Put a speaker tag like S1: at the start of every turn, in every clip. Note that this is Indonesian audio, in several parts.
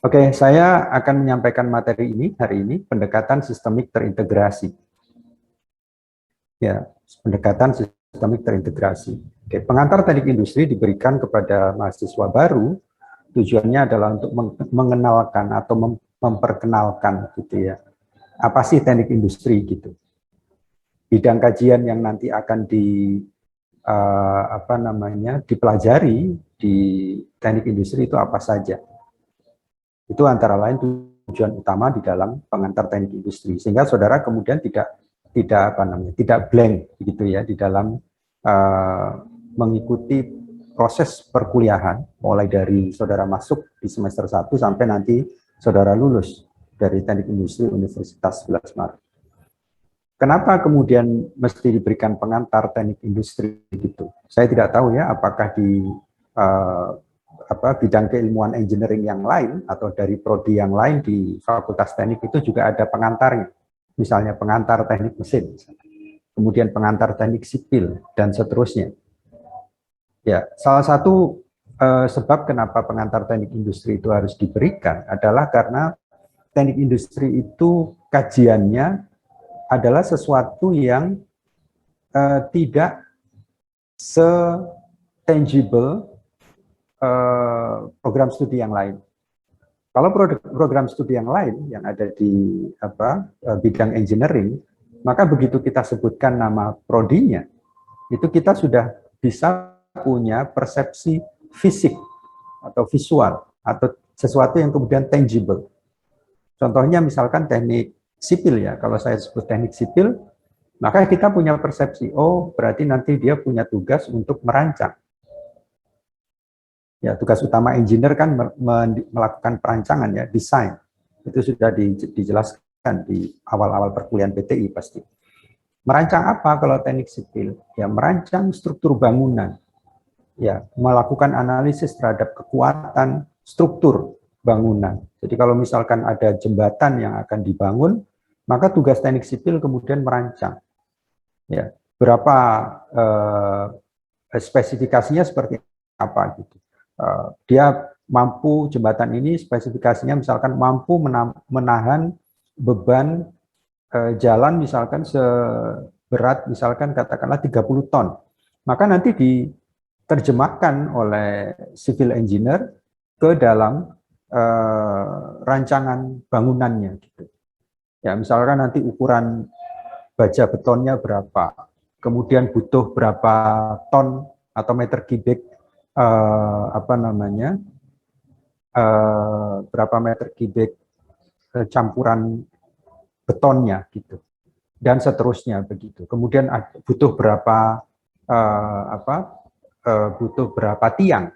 S1: Oke, saya akan menyampaikan materi ini hari ini, pendekatan sistemik terintegrasi. Ya, pendekatan sistemik terintegrasi. Oke, pengantar teknik industri diberikan kepada mahasiswa baru, tujuannya adalah untuk mengenalkan atau memperkenalkan gitu ya. Apa sih teknik industri gitu. Bidang kajian yang nanti akan dipelajari di teknik industri itu apa saja. Itu antara lain tujuan utama di dalam pengantar teknik industri, sehingga saudara kemudian tidak blank begitu ya di dalam mengikuti proses perkuliahan mulai dari saudara masuk di semester 1 sampai nanti saudara lulus dari teknik industri Universitas 11 Maret. Kenapa kemudian mesti diberikan pengantar teknik industri gitu? Saya tidak tahu ya apakah di bidang keilmuan engineering yang lain atau dari prodi yang lain di Fakultas Teknik itu juga ada pengantarnya. Misalnya pengantar teknik mesin, kemudian pengantar teknik sipil dan seterusnya. Ya, salah satu sebab kenapa pengantar teknik industri itu harus diberikan adalah karena teknik industri itu kajiannya adalah sesuatu yang tidak se-tangible program studi yang lain. Kalau program studi yang lain yang ada di bidang engineering, maka begitu kita sebutkan nama prodinya, itu kita sudah bisa punya persepsi fisik atau visual atau sesuatu yang kemudian tangible. Contohnya misalkan teknik sipil ya, kalau saya sebut teknik sipil, maka kita punya persepsi, oh berarti nanti dia punya tugas untuk merancang. Ya, tugas utama engineer kan melakukan perancangan ya, desain. Itu sudah dijelaskan di awal-awal perkuliahan PTI pasti. Merancang apa kalau teknik sipil? Ya, merancang struktur bangunan. Ya, melakukan analisis terhadap kekuatan struktur bangunan. Jadi kalau misalkan ada jembatan yang akan dibangun, maka tugas teknik sipil kemudian merancang. Ya, berapa spesifikasinya seperti apa gitu. Dia mampu jembatan ini spesifikasinya misalkan mampu menahan beban jalan misalkan seberat misalkan katakanlah 30 ton. Maka nanti diterjemahkan oleh civil engineer ke dalam rancangan bangunannya gitu. Ya, misalkan nanti ukuran baja betonnya berapa, kemudian butuh berapa ton atau meter kubik berapa meter kubik campuran betonnya gitu dan seterusnya begitu. Kemudian butuh berapa butuh berapa tiang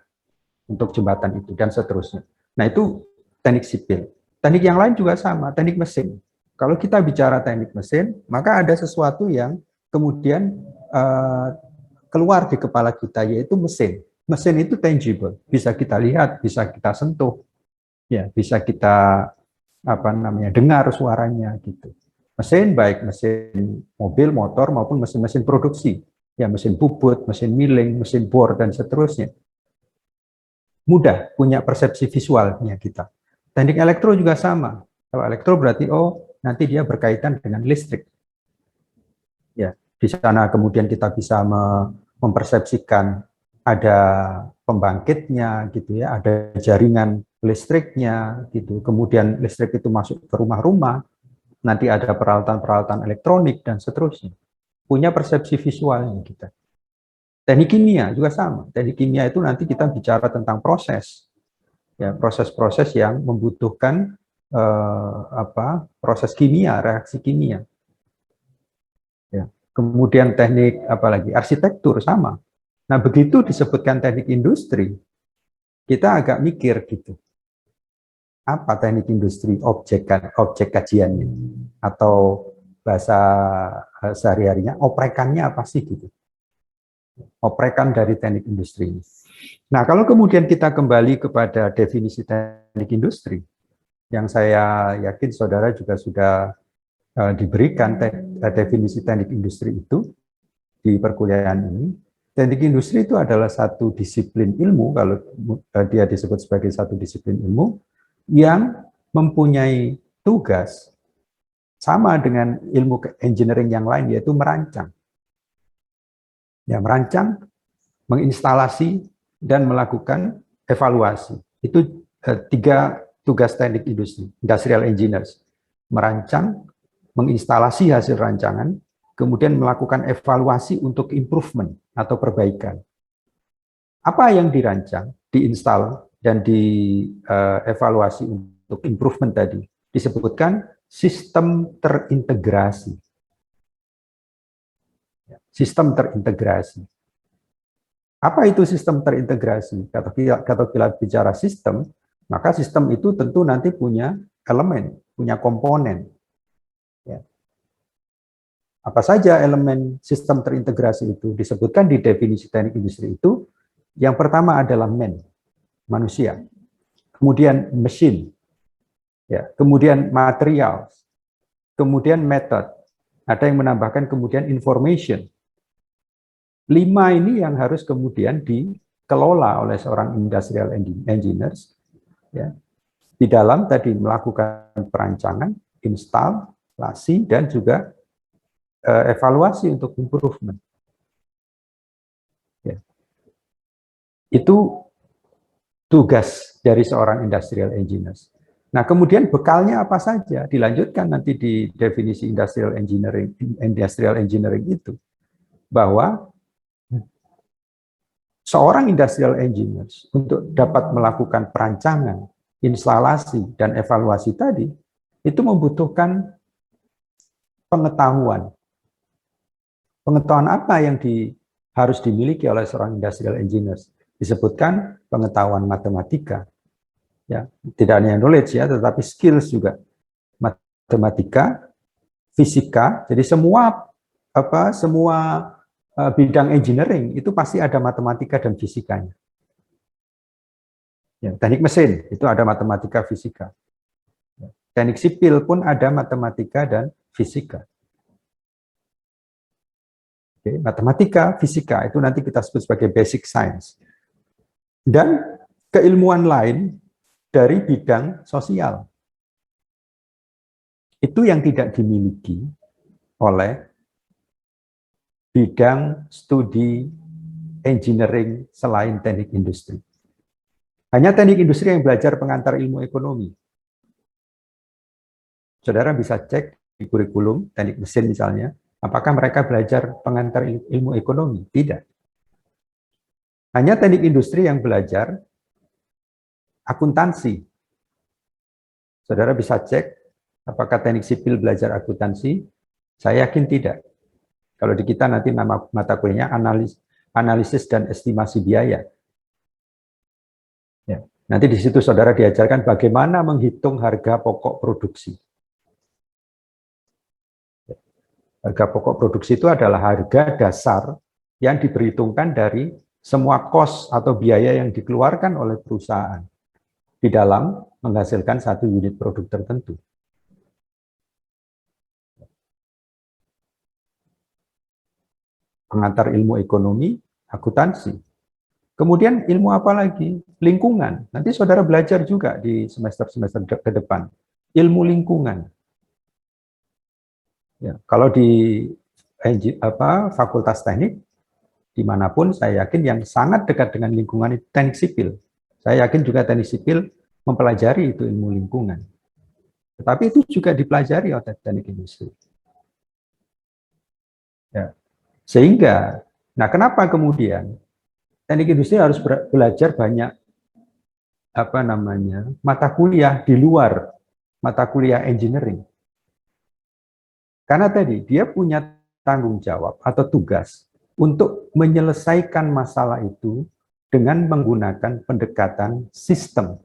S1: untuk jembatan itu dan seterusnya. Nah, itu teknik sipil. Teknik yang lain juga sama, teknik mesin. Kalau kita bicara teknik mesin, maka ada sesuatu yang kemudian keluar di kepala kita, yaitu mesin. Mesin itu tangible, bisa kita lihat, bisa kita sentuh, ya, bisa kita dengar suaranya gitu. Mesin baik mesin mobil, motor maupun mesin-mesin produksi, ya mesin bubut, mesin milling, mesin bor dan seterusnya. Mudah punya persepsi visualnya kita. Teknik elektro juga sama. Kalau elektro berarti nanti dia berkaitan dengan listrik. Ya, di sana kemudian kita bisa mempersepsikan ada pembangkitnya gitu ya, ada jaringan listriknya gitu. Kemudian listrik itu masuk ke rumah-rumah, nanti ada peralatan-peralatan elektronik dan seterusnya. Punya persepsi visualnya kita. Teknik kimia juga sama. Teknik kimia itu nanti kita bicara tentang proses. Ya, proses-proses yang membutuhkan proses kimia, reaksi kimia. Ya. Kemudian teknik apalagi arsitektur sama. Nah, begitu disebutkan teknik industri, kita agak mikir gitu. Apa teknik industri objek kajiannya atau bahasa sehari-harinya oprekannya apa sih gitu. Oprekan dari teknik industri. Nah, kalau kemudian kita kembali kepada definisi teknik industri, yang saya yakin saudara juga sudah diberikan definisi teknik industri itu di perkuliahan ini. Teknik industri itu adalah satu disiplin ilmu, kalau dia disebut sebagai satu disiplin ilmu, yang mempunyai tugas sama dengan ilmu engineering yang lain, yaitu merancang. Ya, merancang, menginstalasi, dan melakukan evaluasi. Itu tiga tugas teknik industri, industrial engineers. Merancang, menginstalasi hasil rancangan, kemudian melakukan evaluasi untuk improvement atau perbaikan. Apa yang dirancang, diinstal, dan dievaluasi untuk improvement tadi, disebutkan sistem terintegrasi. Sistem terintegrasi. Apa itu sistem terintegrasi? Kalau kita bicara sistem, maka sistem itu tentu nanti punya elemen, punya komponen. Ya. Apa saja elemen sistem terintegrasi itu? Disebutkan di definisi teknik industri itu, yang pertama adalah manusia. Kemudian mesin, ya, kemudian material, kemudian method, ada yang menambahkan kemudian information. 5 ini yang harus kemudian dikelola oleh seorang industrial engineers, ya, di dalam tadi melakukan perancangan, instalasi, dan juga evaluasi untuk improvement. Ya. Itu tugas dari seorang industrial engineers. Nah, kemudian bekalnya apa saja? Dilanjutkan nanti di definisi industrial engineering itu, bahwa seorang industrial engineers untuk dapat melakukan perancangan, instalasi, dan evaluasi tadi, itu membutuhkan pengetahuan. Pengetahuan apa yang harus dimiliki oleh seorang industrial engineers? Disebutkan pengetahuan matematika. Ya, tidak hanya knowledge ya, tetapi skills juga. Matematika, fisika, jadi semua bidang engineering itu pasti ada matematika dan fisikanya. Ya, teknik mesin itu ada matematika, fisika. Teknik sipil pun ada matematika dan fisika. Oke, matematika, fisika itu nanti kita sebut sebagai basic science. Dan keilmuan lain dari bidang sosial. Itu yang tidak dimiliki oleh bidang studi engineering selain teknik industri. Hanya teknik industri yang belajar pengantar ilmu ekonomi. Saudara bisa cek di kurikulum teknik mesin misalnya, apakah mereka belajar pengantar ilmu ekonomi? Tidak. Hanya teknik industri yang belajar akuntansi. Saudara bisa cek apakah teknik sipil belajar akuntansi? Saya yakin tidak. Kalau di kita nanti nama mata kuliahnya analisis dan estimasi biaya. Ya. Nanti di situ saudara diajarkan bagaimana menghitung harga pokok produksi. Harga pokok produksi itu adalah harga dasar yang diperhitungkan dari semua cost atau biaya yang dikeluarkan oleh perusahaan di dalam menghasilkan satu unit produk tertentu. Pengantar ilmu ekonomi, akuntansi. Kemudian ilmu apa lagi? Lingkungan. Nanti saudara belajar juga di semester-semester ke depan. Ilmu lingkungan. Ya, kalau di fakultas teknik, dimanapun saya yakin yang sangat dekat dengan lingkungan itu teknik sipil. Saya yakin juga teknik sipil mempelajari itu ilmu lingkungan. Tetapi itu juga dipelajari oleh teknik industri. Ya. Sehingga, nah kenapa kemudian teknik industri harus belajar banyak mata kuliah di luar mata kuliah engineering? Karena tadi dia punya tanggung jawab atau tugas untuk menyelesaikan masalah itu dengan menggunakan pendekatan sistem.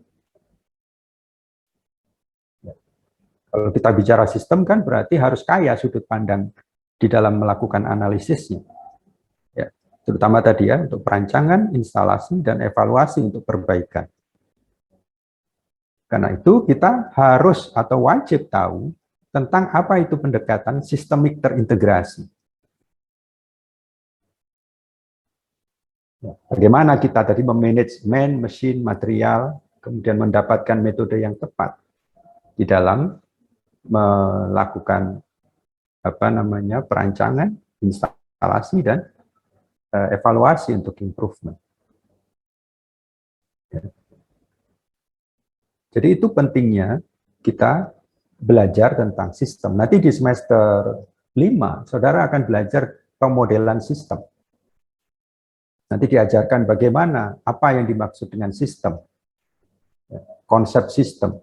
S1: Kalau kita bicara sistem kan berarti harus kaya sudut pandang di dalam melakukan analisisnya. Ya, terutama tadi ya untuk perancangan, instalasi, dan evaluasi untuk perbaikan. Karena itu kita harus atau wajib tahu tentang apa itu pendekatan sistemik terintegrasi. Bagaimana kita tadi memanage mesin, material, kemudian mendapatkan metode yang tepat di dalam melakukan perancangan, instalasi dan evaluasi untuk improvement. Ya. Jadi itu pentingnya kita belajar tentang sistem. Nanti di semester 5, saudara akan belajar pemodelan sistem. Nanti diajarkan bagaimana, apa yang dimaksud dengan sistem, konsep sistem.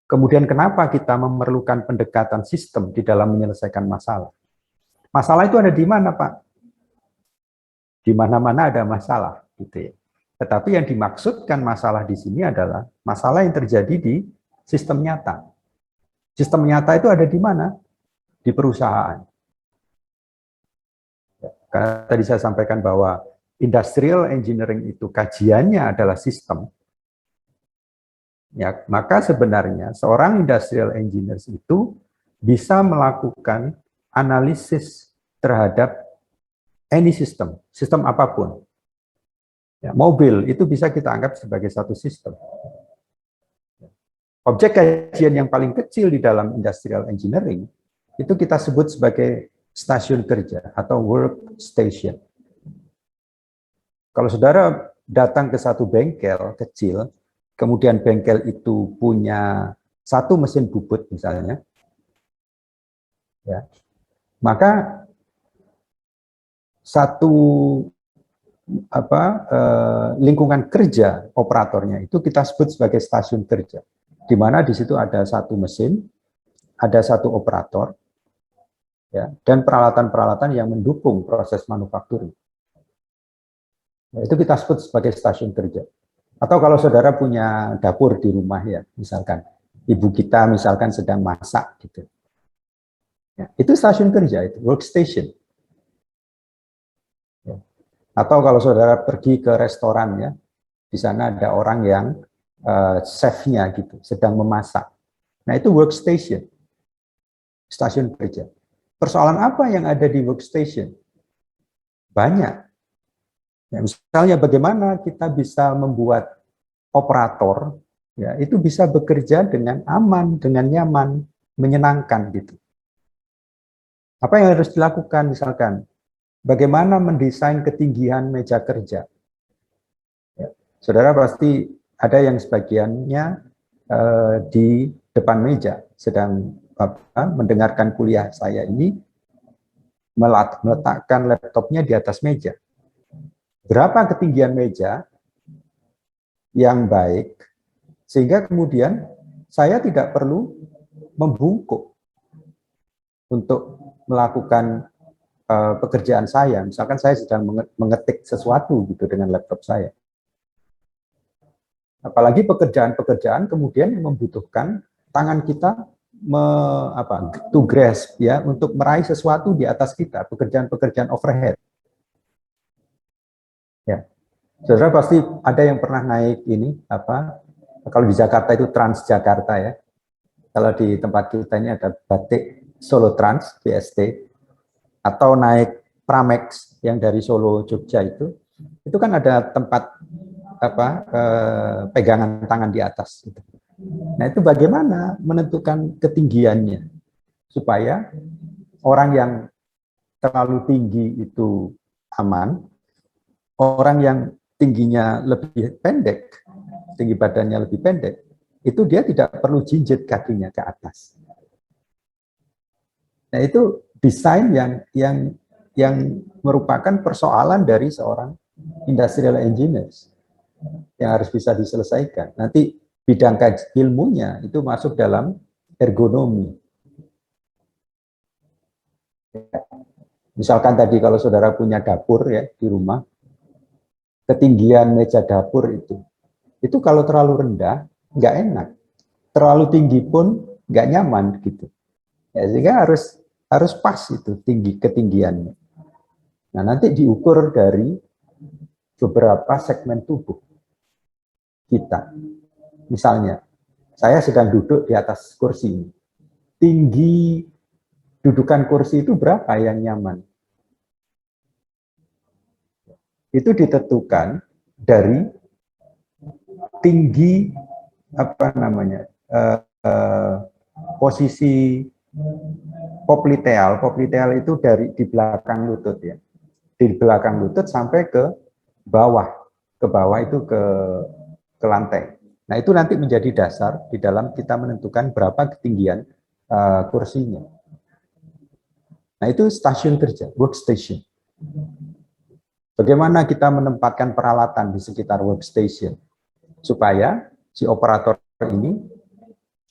S1: Kemudian kenapa kita memerlukan pendekatan sistem di dalam menyelesaikan masalah. Masalah itu ada di mana, Pak? Di mana-mana ada masalah, gitu ya. Tetapi yang dimaksudkan masalah di sini adalah masalah yang terjadi di sistem nyata. Sistem nyata itu ada di mana? Di perusahaan. Karena tadi saya sampaikan bahwa industrial engineering itu kajiannya adalah sistem. Ya, maka sebenarnya seorang industrial engineer itu bisa melakukan analisis terhadap any system, sistem apapun. Ya, mobil itu bisa kita anggap sebagai satu sistem. Objek kajian yang paling kecil di dalam industrial engineering itu kita sebut sebagai stasiun kerja atau workstation. Kalau saudara datang ke satu bengkel kecil, kemudian bengkel itu punya satu mesin bubut misalnya, ya, maka satu lingkungan kerja operatornya itu kita sebut sebagai stasiun kerja, di mana di situ ada satu mesin, ada satu operator, ya, dan peralatan-peralatan yang mendukung proses manufaktur. Itu kita sebut sebagai stasiun kerja. Atau kalau saudara punya dapur di rumah ya, misalkan ibu kita misalkan sedang masak gitu. Ya, itu stasiun kerja, itu workstation. Ya. Atau kalau saudara pergi ke restoran ya, di sana ada orang yang chefnya gitu, sedang memasak. Nah itu workstation, stasiun kerja. Persoalan apa yang ada di workstation? Banyak. Ya, misalnya bagaimana kita bisa membuat operator ya itu bisa bekerja dengan aman, dengan nyaman, menyenangkan gitu. Apa yang harus dilakukan misalkan? Bagaimana mendesain ketinggian meja kerja? Ya, saudara pasti ada yang sebagiannya di depan meja sedang mendengarkan kuliah saya ini meletakkan laptopnya di atas meja. Berapa ketinggian meja yang baik, sehingga kemudian saya tidak perlu membungkuk untuk melakukan pekerjaan saya. Misalkan saya sedang mengetik sesuatu gitu dengan laptop saya. Apalagi pekerjaan-pekerjaan kemudian yang membutuhkan tangan kita to grasp ya untuk meraih sesuatu di atas kita, pekerjaan-pekerjaan overhead. Ya. Saudara pasti ada yang pernah naik ini kalau di Jakarta itu Transjakarta ya. Kalau di tempat kita ini ada Batik Solo Trans BST atau naik Pramex yang dari Solo Jogja itu kan ada tempat pegangan tangan di atas gitu. Nah, itu bagaimana menentukan ketinggiannya supaya orang yang terlalu tinggi itu aman, orang yang tingginya lebih pendek, tinggi badannya lebih pendek, itu dia tidak perlu jinjit kakinya ke atas. Nah, itu desain yang merupakan persoalan dari seorang industrial engineers yang harus bisa diselesaikan. Nanti bidang ilmunya itu masuk dalam ergonomi. Misalkan tadi kalau saudara punya dapur ya di rumah, ketinggian meja dapur itu kalau terlalu rendah nggak enak, terlalu tinggi pun nggak nyaman gitu. Ya, sehingga harus pas itu ketinggiannya. Nah nanti diukur dari beberapa segmen tubuh kita. Misalnya, saya sedang duduk di atas kursi ini. Tinggi dudukan kursi itu berapa yang nyaman? Itu ditentukan dari tinggi apa namanya posisi popliteal. Popliteal itu dari di belakang lutut ya, di belakang lutut sampai ke bawah itu ke lantai. Nah itu nanti menjadi dasar di dalam kita menentukan berapa ketinggian kursinya. Nah itu stasiun kerja, workstation. Bagaimana kita menempatkan peralatan di sekitar workstation supaya si operator ini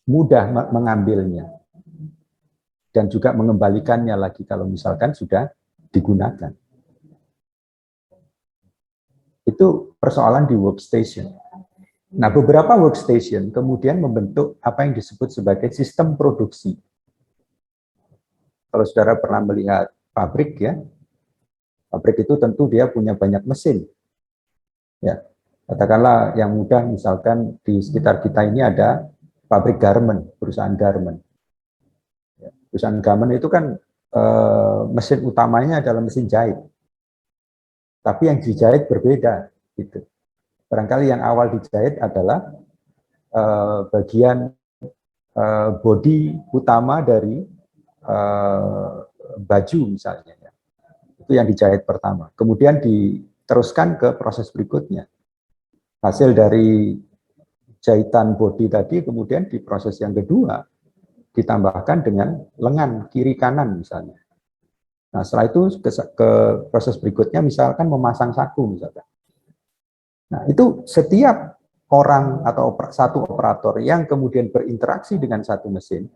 S1: mudah mengambilnya dan juga mengembalikannya lagi kalau misalkan sudah digunakan. Itu persoalan di workstation. Nah, beberapa workstation kemudian membentuk apa yang disebut sebagai sistem produksi. Kalau saudara pernah melihat pabrik ya, pabrik itu tentu dia punya banyak mesin. Ya, katakanlah yang mudah misalkan di sekitar kita ini ada pabrik garment, perusahaan garment. Ya, perusahaan garment itu kan mesin utamanya adalah mesin jahit. Tapi yang dijahit berbeda gitu. Barangkali yang awal dijahit adalah bagian bodi utama dari baju misalnya. Ya. Itu yang dijahit pertama. Kemudian diteruskan ke proses berikutnya. Hasil dari jahitan bodi tadi kemudian di proses yang kedua ditambahkan dengan lengan kiri kanan misalnya. Nah setelah itu ke proses berikutnya misalkan memasang saku misalkan. Nah itu setiap orang atau satu operator yang kemudian berinteraksi dengan satu mesin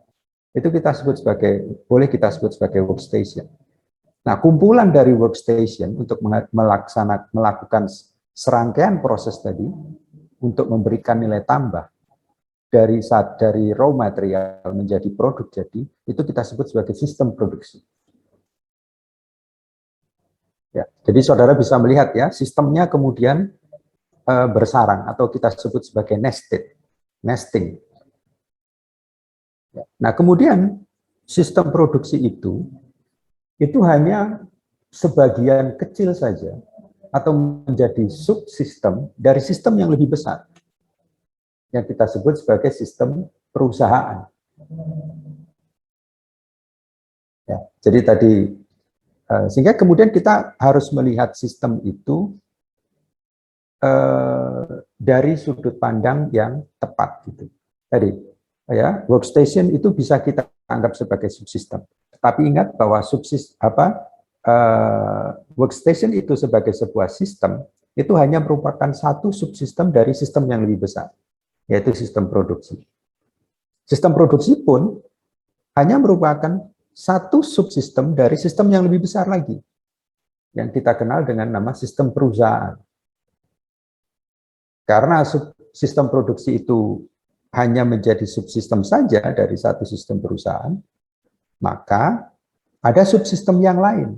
S1: itu kita sebut sebagai, boleh kita sebut sebagai workstation. Nah, kumpulan dari workstation untuk melakukan serangkaian proses tadi untuk memberikan nilai tambah dari raw material menjadi produk jadi, itu kita sebut sebagai sistem produksi. Ya, jadi saudara bisa melihat ya, sistemnya kemudian bersarang atau kita sebut sebagai nesting. Nah, kemudian sistem produksi itu hanya sebagian kecil saja atau menjadi subsistem dari sistem yang lebih besar yang kita sebut sebagai sistem perusahaan. Ya, jadi tadi sehingga kemudian kita harus melihat sistem itu dari sudut pandang yang tepat gitu. Tadi ya, workstation itu bisa kita anggap sebagai subsistem. Tapi ingat bahwa workstation itu sebagai sebuah sistem itu hanya merupakan satu subsistem dari sistem yang lebih besar, yaitu sistem produksi. Sistem produksi pun hanya merupakan satu subsistem dari sistem yang lebih besar lagi, yang kita kenal dengan nama sistem perusahaan. Karena sistem produksi itu hanya menjadi subsistem saja dari satu sistem perusahaan, maka ada subsistem yang lain.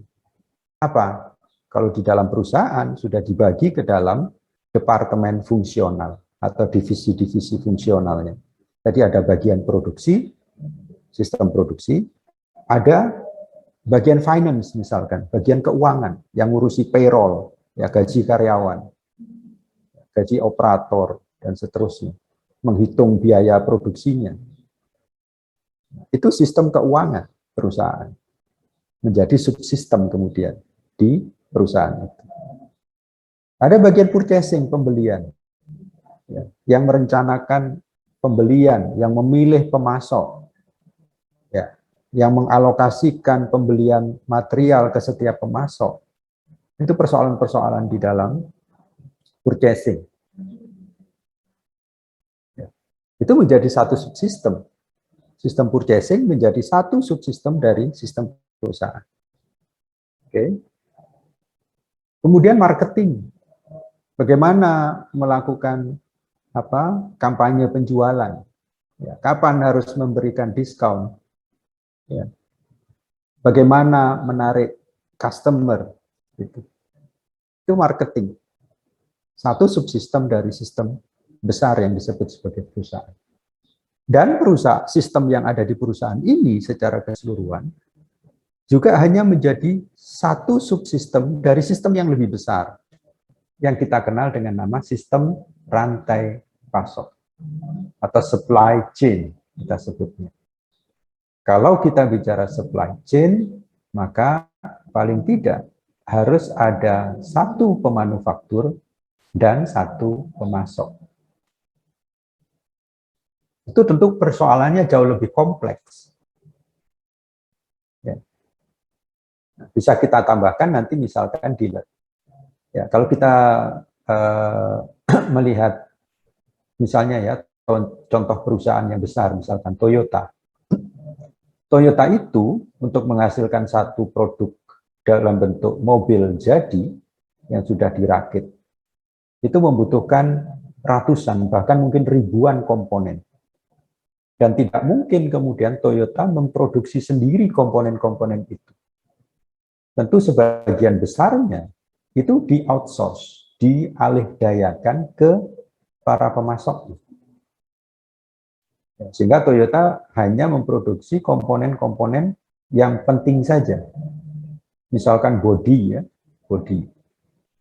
S1: Apa? Kalau di dalam perusahaan sudah dibagi ke dalam departemen fungsional atau divisi-divisi fungsionalnya. Jadi ada bagian produksi, sistem produksi, ada bagian finance misalkan, bagian keuangan yang ngurusi payroll, ya gaji karyawan, gaji operator, dan seterusnya. Menghitung biaya produksinya. Itu sistem keuangan perusahaan. Menjadi subsistem kemudian di perusahaan itu. Ada bagian purchasing, pembelian. Ya, yang merencanakan pembelian, yang memilih pemasok. Ya, yang mengalokasikan pembelian material ke setiap pemasok. Itu persoalan-persoalan di dalam purchasing. Itu menjadi satu subsistem. Sistem purchasing menjadi satu subsistem dari sistem perusahaan. Oke. Kemudian marketing. Bagaimana melakukan kampanye penjualan? Ya, kapan harus memberikan diskon? Ya. Bagaimana menarik customer? Itu marketing. Satu subsistem dari sistem besar yang disebut sebagai perusahaan. Dan sistem yang ada di perusahaan ini secara keseluruhan juga hanya menjadi satu subsistem dari sistem yang lebih besar yang kita kenal dengan nama sistem rantai pasok atau supply chain kita sebutnya. Kalau kita bicara supply chain, maka paling tidak harus ada satu pemanufaktur dan satu pemasok. Itu tentu persoalannya jauh lebih kompleks. Ya. Bisa kita tambahkan nanti misalkan dealer. Ya, kalau kita melihat misalnya ya contoh perusahaan yang besar, misalkan Toyota. Toyota itu untuk menghasilkan satu produk dalam bentuk mobil jadi yang sudah dirakit, itu membutuhkan ratusan, bahkan mungkin ribuan komponen. Dan tidak mungkin kemudian Toyota memproduksi sendiri komponen-komponen itu. Tentu sebagian besarnya itu di-outsource, dialihdayakan ke para pemasok. Sehingga Toyota hanya memproduksi komponen-komponen yang penting saja. Misalkan bodi ya, bodi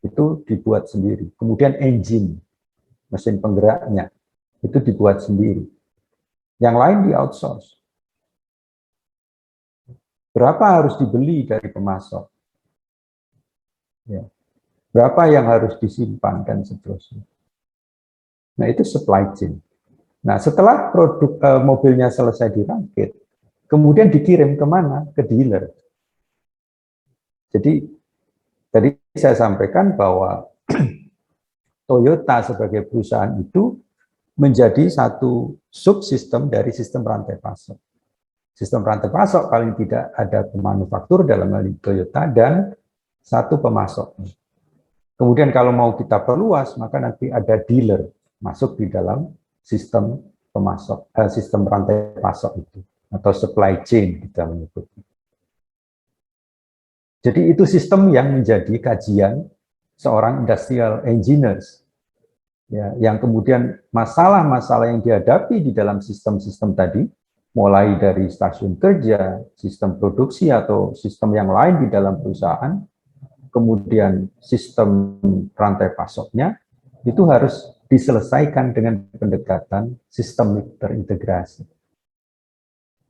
S1: itu dibuat sendiri. Kemudian engine, mesin penggeraknya, itu dibuat sendiri. Yang lain di-outsource. Berapa harus dibeli dari pemasok? Ya. Berapa yang harus disimpan dan seterusnya. Nah, itu supply chain. Nah, setelah produk mobilnya selesai dirakit, kemudian dikirim kemana? Ke dealer. Jadi, tadi saya sampaikan bahwa Toyota sebagai perusahaan itu menjadi satu subsistem dari sistem rantai pasok. Sistem rantai pasok paling tidak ada pemanufaktur dalam hal ini Toyota dan satu pemasok. Kemudian kalau mau kita perluas, maka nanti ada dealer masuk di dalam sistem pemasok, sistem rantai pasok itu atau supply chain kita menyebutnya. Jadi itu sistem yang menjadi kajian seorang industrial engineers, ya, yang kemudian masalah-masalah yang dihadapi di dalam sistem-sistem tadi, mulai dari stasiun kerja, sistem produksi atau sistem yang lain di dalam perusahaan, kemudian sistem rantai pasoknya, itu harus diselesaikan dengan pendekatan sistemik terintegrasi.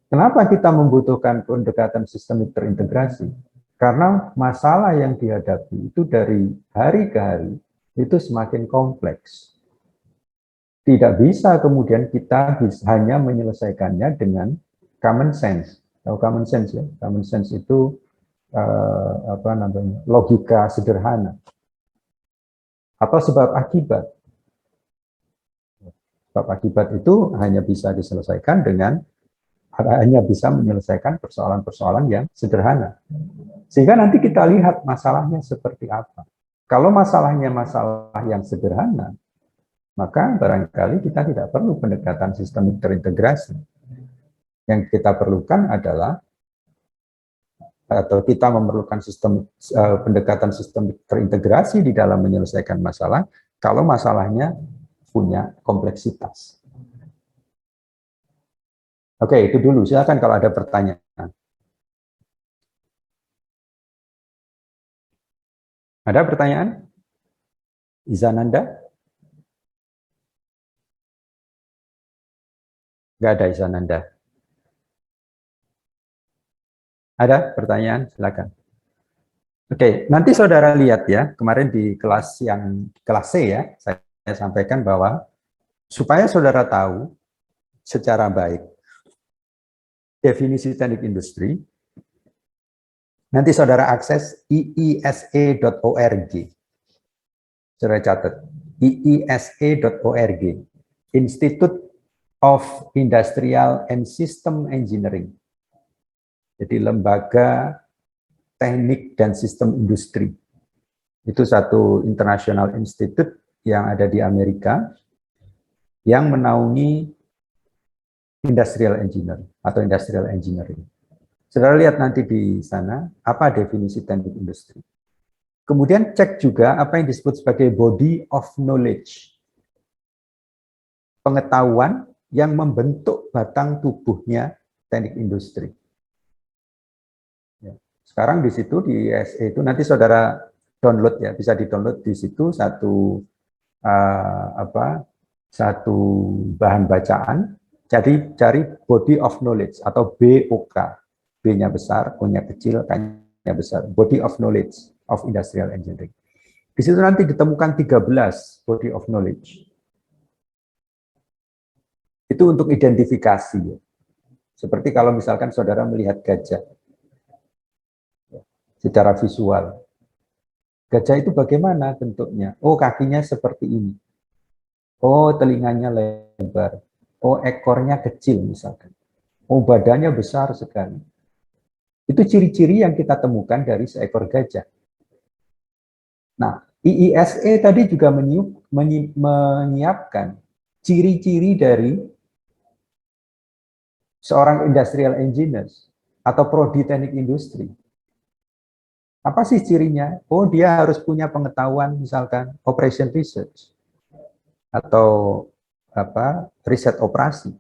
S1: Kenapa kita membutuhkan pendekatan sistemik terintegrasi? Karena masalah yang dihadapi itu dari hari ke hari itu semakin kompleks. Tidak bisa kemudian kita hanya menyelesaikannya dengan common sense. Tahu common sense ya? Common sense itu logika sederhana. Atau sebab akibat. Sebab akibat itu hanya bisa diselesaikan dengan hanya bisa menyelesaikan persoalan-persoalan yang sederhana. Sehingga nanti kita lihat masalahnya seperti apa. Kalau masalahnya masalah yang sederhana, maka barangkali kita tidak perlu pendekatan sistemik terintegrasi. Yang kita perlukan adalah, atau kita memerlukan pendekatan sistemik terintegrasi di dalam menyelesaikan masalah, kalau masalahnya punya kompleksitas. Oke, itu dulu. Silakan kalau ada pertanyaan. Ada pertanyaan? Izananda? Nggak ada Izananda. Ada pertanyaan? Silakan. Oke, nanti saudara lihat ya, kemarin di kelas C ya, saya sampaikan bahwa supaya saudara tahu secara baik definisi teknik industri, nanti saudara akses iise.org. Saudara catat, iise.org, Institute of Industrial and System Engineering. Jadi lembaga teknik dan sistem industri. Itu satu international institute yang ada di Amerika yang menaungi industrial engineer atau industrial engineering. Saudara lihat nanti di sana apa definisi teknik industri. Kemudian cek juga apa yang disebut sebagai body of knowledge. Pengetahuan yang membentuk batang tubuhnya teknik industri. Sekarang di situ di ISE itu nanti saudara download ya, bisa di-download di situ satu satu bahan bacaan. Jadi cari body of knowledge atau BOK. B-nya besar, O-nya kecil, K-nya besar. Body of knowledge of industrial engineering. Di situ nanti ditemukan 13 body of knowledge. Itu untuk identifikasi. Seperti kalau misalkan saudara melihat gajah secara visual. Gajah itu bagaimana bentuknya? Oh, kakinya seperti ini. Oh, telinganya lebar. Oh, ekornya kecil misalkan. Oh, badannya besar sekali. Itu ciri-ciri yang kita temukan dari seekor gajah. Nah, IISE tadi juga menyiapkan ciri-ciri dari seorang industrial engineer atau prodi teknik industri. Apa sih cirinya? Oh, dia harus punya pengetahuan misalkan operation research atau riset operasi.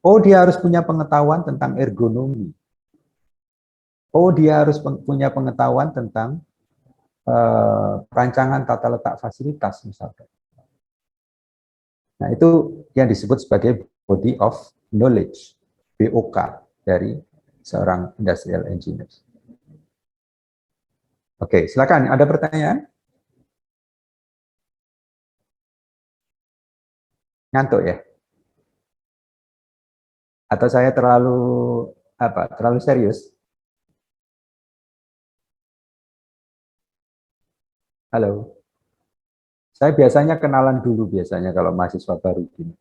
S1: Oh, dia harus punya pengetahuan tentang ergonomi. Oh, dia harus punya pengetahuan tentang perancangan tata letak fasilitas misalkan. Nah, itu yang disebut sebagai body of knowledge, BOK dari seorang industrial engineer. Oke, silakan. Ada pertanyaan? Ngantuk ya? Atau saya terlalu serius? Halo. Saya biasanya kenalan dulu biasanya kalau mahasiswa baru gini.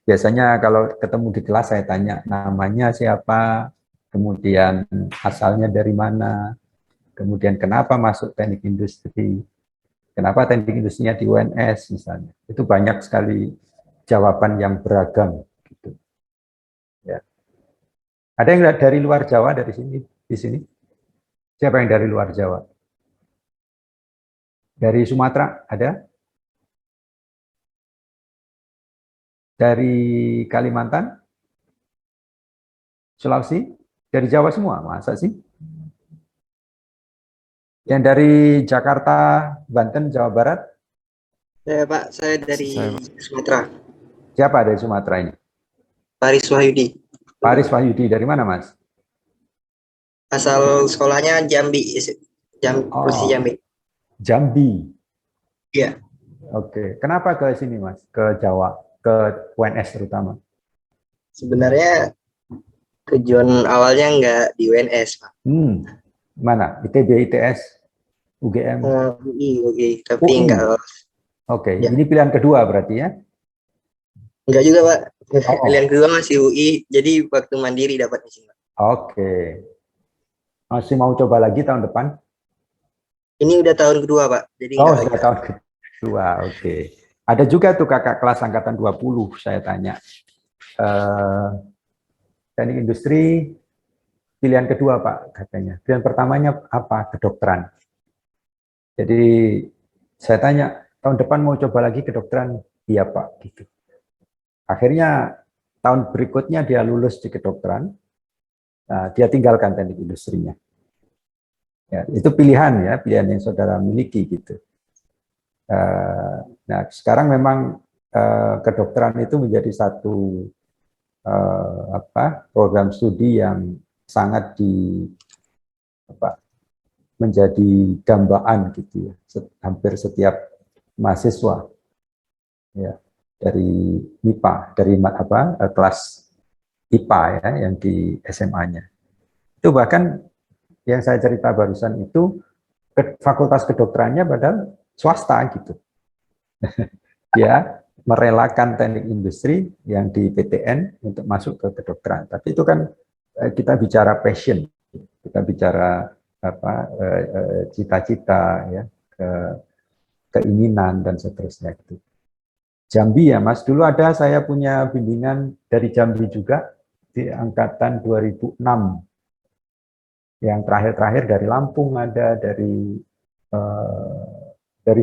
S1: Biasanya kalau ketemu di kelas saya tanya namanya siapa, kemudian asalnya dari mana, kemudian kenapa masuk teknik industri, kenapa teknik industrinya di UNS misalnya. Itu banyak sekali jawaban yang beragam gitu. Ya. Ada yang dari luar Jawa dari sini di sini? Siapa yang dari luar Jawa? Dari Sumatera ada? Dari Kalimantan? Sulawesi? Dari Jawa semua, masa sih? Yang dari Jakarta, Banten, Jawa Barat?
S2: Pak, saya dari Sumatera.
S1: Siapa dari Sumatera ini?
S2: Paris Wahyudi.
S1: Paris Wahyudi, dari mana Mas?
S2: Asal sekolahnya Jambi, Provinsi
S1: Oh,
S2: Jambi.
S1: Jambi.
S2: Iya.
S1: Oke, kenapa ke sini Mas? Ke Jawa, ke UNS terutama?
S2: Sebenarnya tujuan awalnya nggak di UNS, Pak.
S1: Mana? ITB, ITS, UGM?
S2: UI, tapi nggak
S1: UI.
S2: lolos.
S1: Oke,
S2: Ya.
S1: ini pilihan kedua berarti ya?
S2: Nggak juga, Pak. Pilihan
S1: Oh,
S2: kedua masih UI, jadi waktu mandiri dapat di sini.
S1: oke. Masih mau coba lagi tahun depan?
S2: Ini udah tahun kedua, Pak. Jadi
S1: Oh,
S2: nggak lagi.
S1: sudah tahun kedua, oke. Ada juga tuh kakak kelas angkatan 20, saya tanya. Teknik industri, pilihan kedua Pak, katanya. Pilihan pertamanya apa? Kedokteran. Jadi, saya tanya, tahun depan mau coba lagi kedokteran? Iya Pak, gitu. Akhirnya, tahun berikutnya dia lulus di kedokteran, dia tinggalkan teknik industrinya. Ya, itu pilihan ya, pilihan yang saudara miliki gitu. Nah, sekarang memang kedokteran itu menjadi satu program studi yang sangat menjadi dambaan gitu ya, hampir setiap mahasiswa ya dari MIPA, dari kelas IPA ya yang di SMA-nya. Itu bahkan yang saya cerita barusan itu fakultas kedokterannya padahal swasta gitu. Dia merelakan teknik industri yang di PTN untuk masuk ke kedokteran. Tapi itu kan kita bicara passion, kita bicara cita-cita ya, keinginan dan seterusnya gitu. Jambi ya Mas, dulu ada saya punya bimbingan dari Jambi juga di angkatan 2006. Yang terakhir-terakhir dari Lampung ada, dari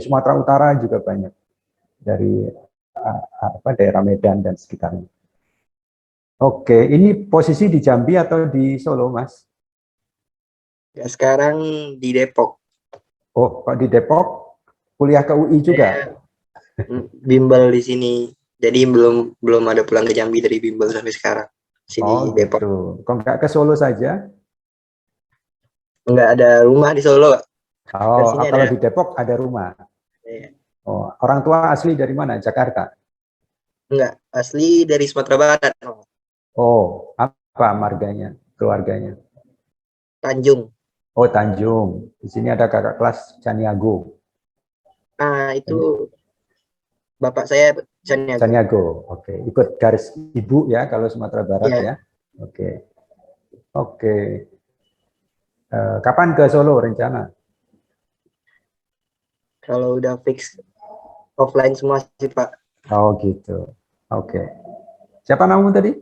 S1: Sumatera Utara juga banyak, dari daerah Medan dan sekitarnya. Oke, ini posisi di Jambi atau di Solo Mas?
S2: Ya, sekarang di Depok.
S1: Oh, kok di Depok? Kuliah ke UI juga?
S2: Saya bimbel di sini. Jadi belum ada pulang ke Jambi dari bimbel sampai sekarang.
S1: Oh
S2: Sini Depok.
S1: gitu. Kok nggak ke Solo saja?
S2: Nggak ada rumah di Solo, Pak. Dari
S1: Oh,
S2: sini
S1: kalau
S2: ada.
S1: di Depok ada rumah.
S2: Ya,
S1: Oh, orang tua asli dari mana? Jakarta.
S2: enggak, asli dari Sumatera Barat.
S1: Oh, apa marganya, keluarganya?
S2: Tanjung.
S1: Oh, Tanjung. Di sini ada kakak kelas Caniago.
S2: Itu bapak saya Caniago.
S1: Caniago. Oke, ikut garis ibu ya kalau Sumatera Barat
S2: Ya,
S1: ya. Oke. Oke. Kapan ke Solo rencana?
S2: kalau udah fix offline semua sih, Pak.
S1: Oh, gitu. Oke. Siapa namamu tadi?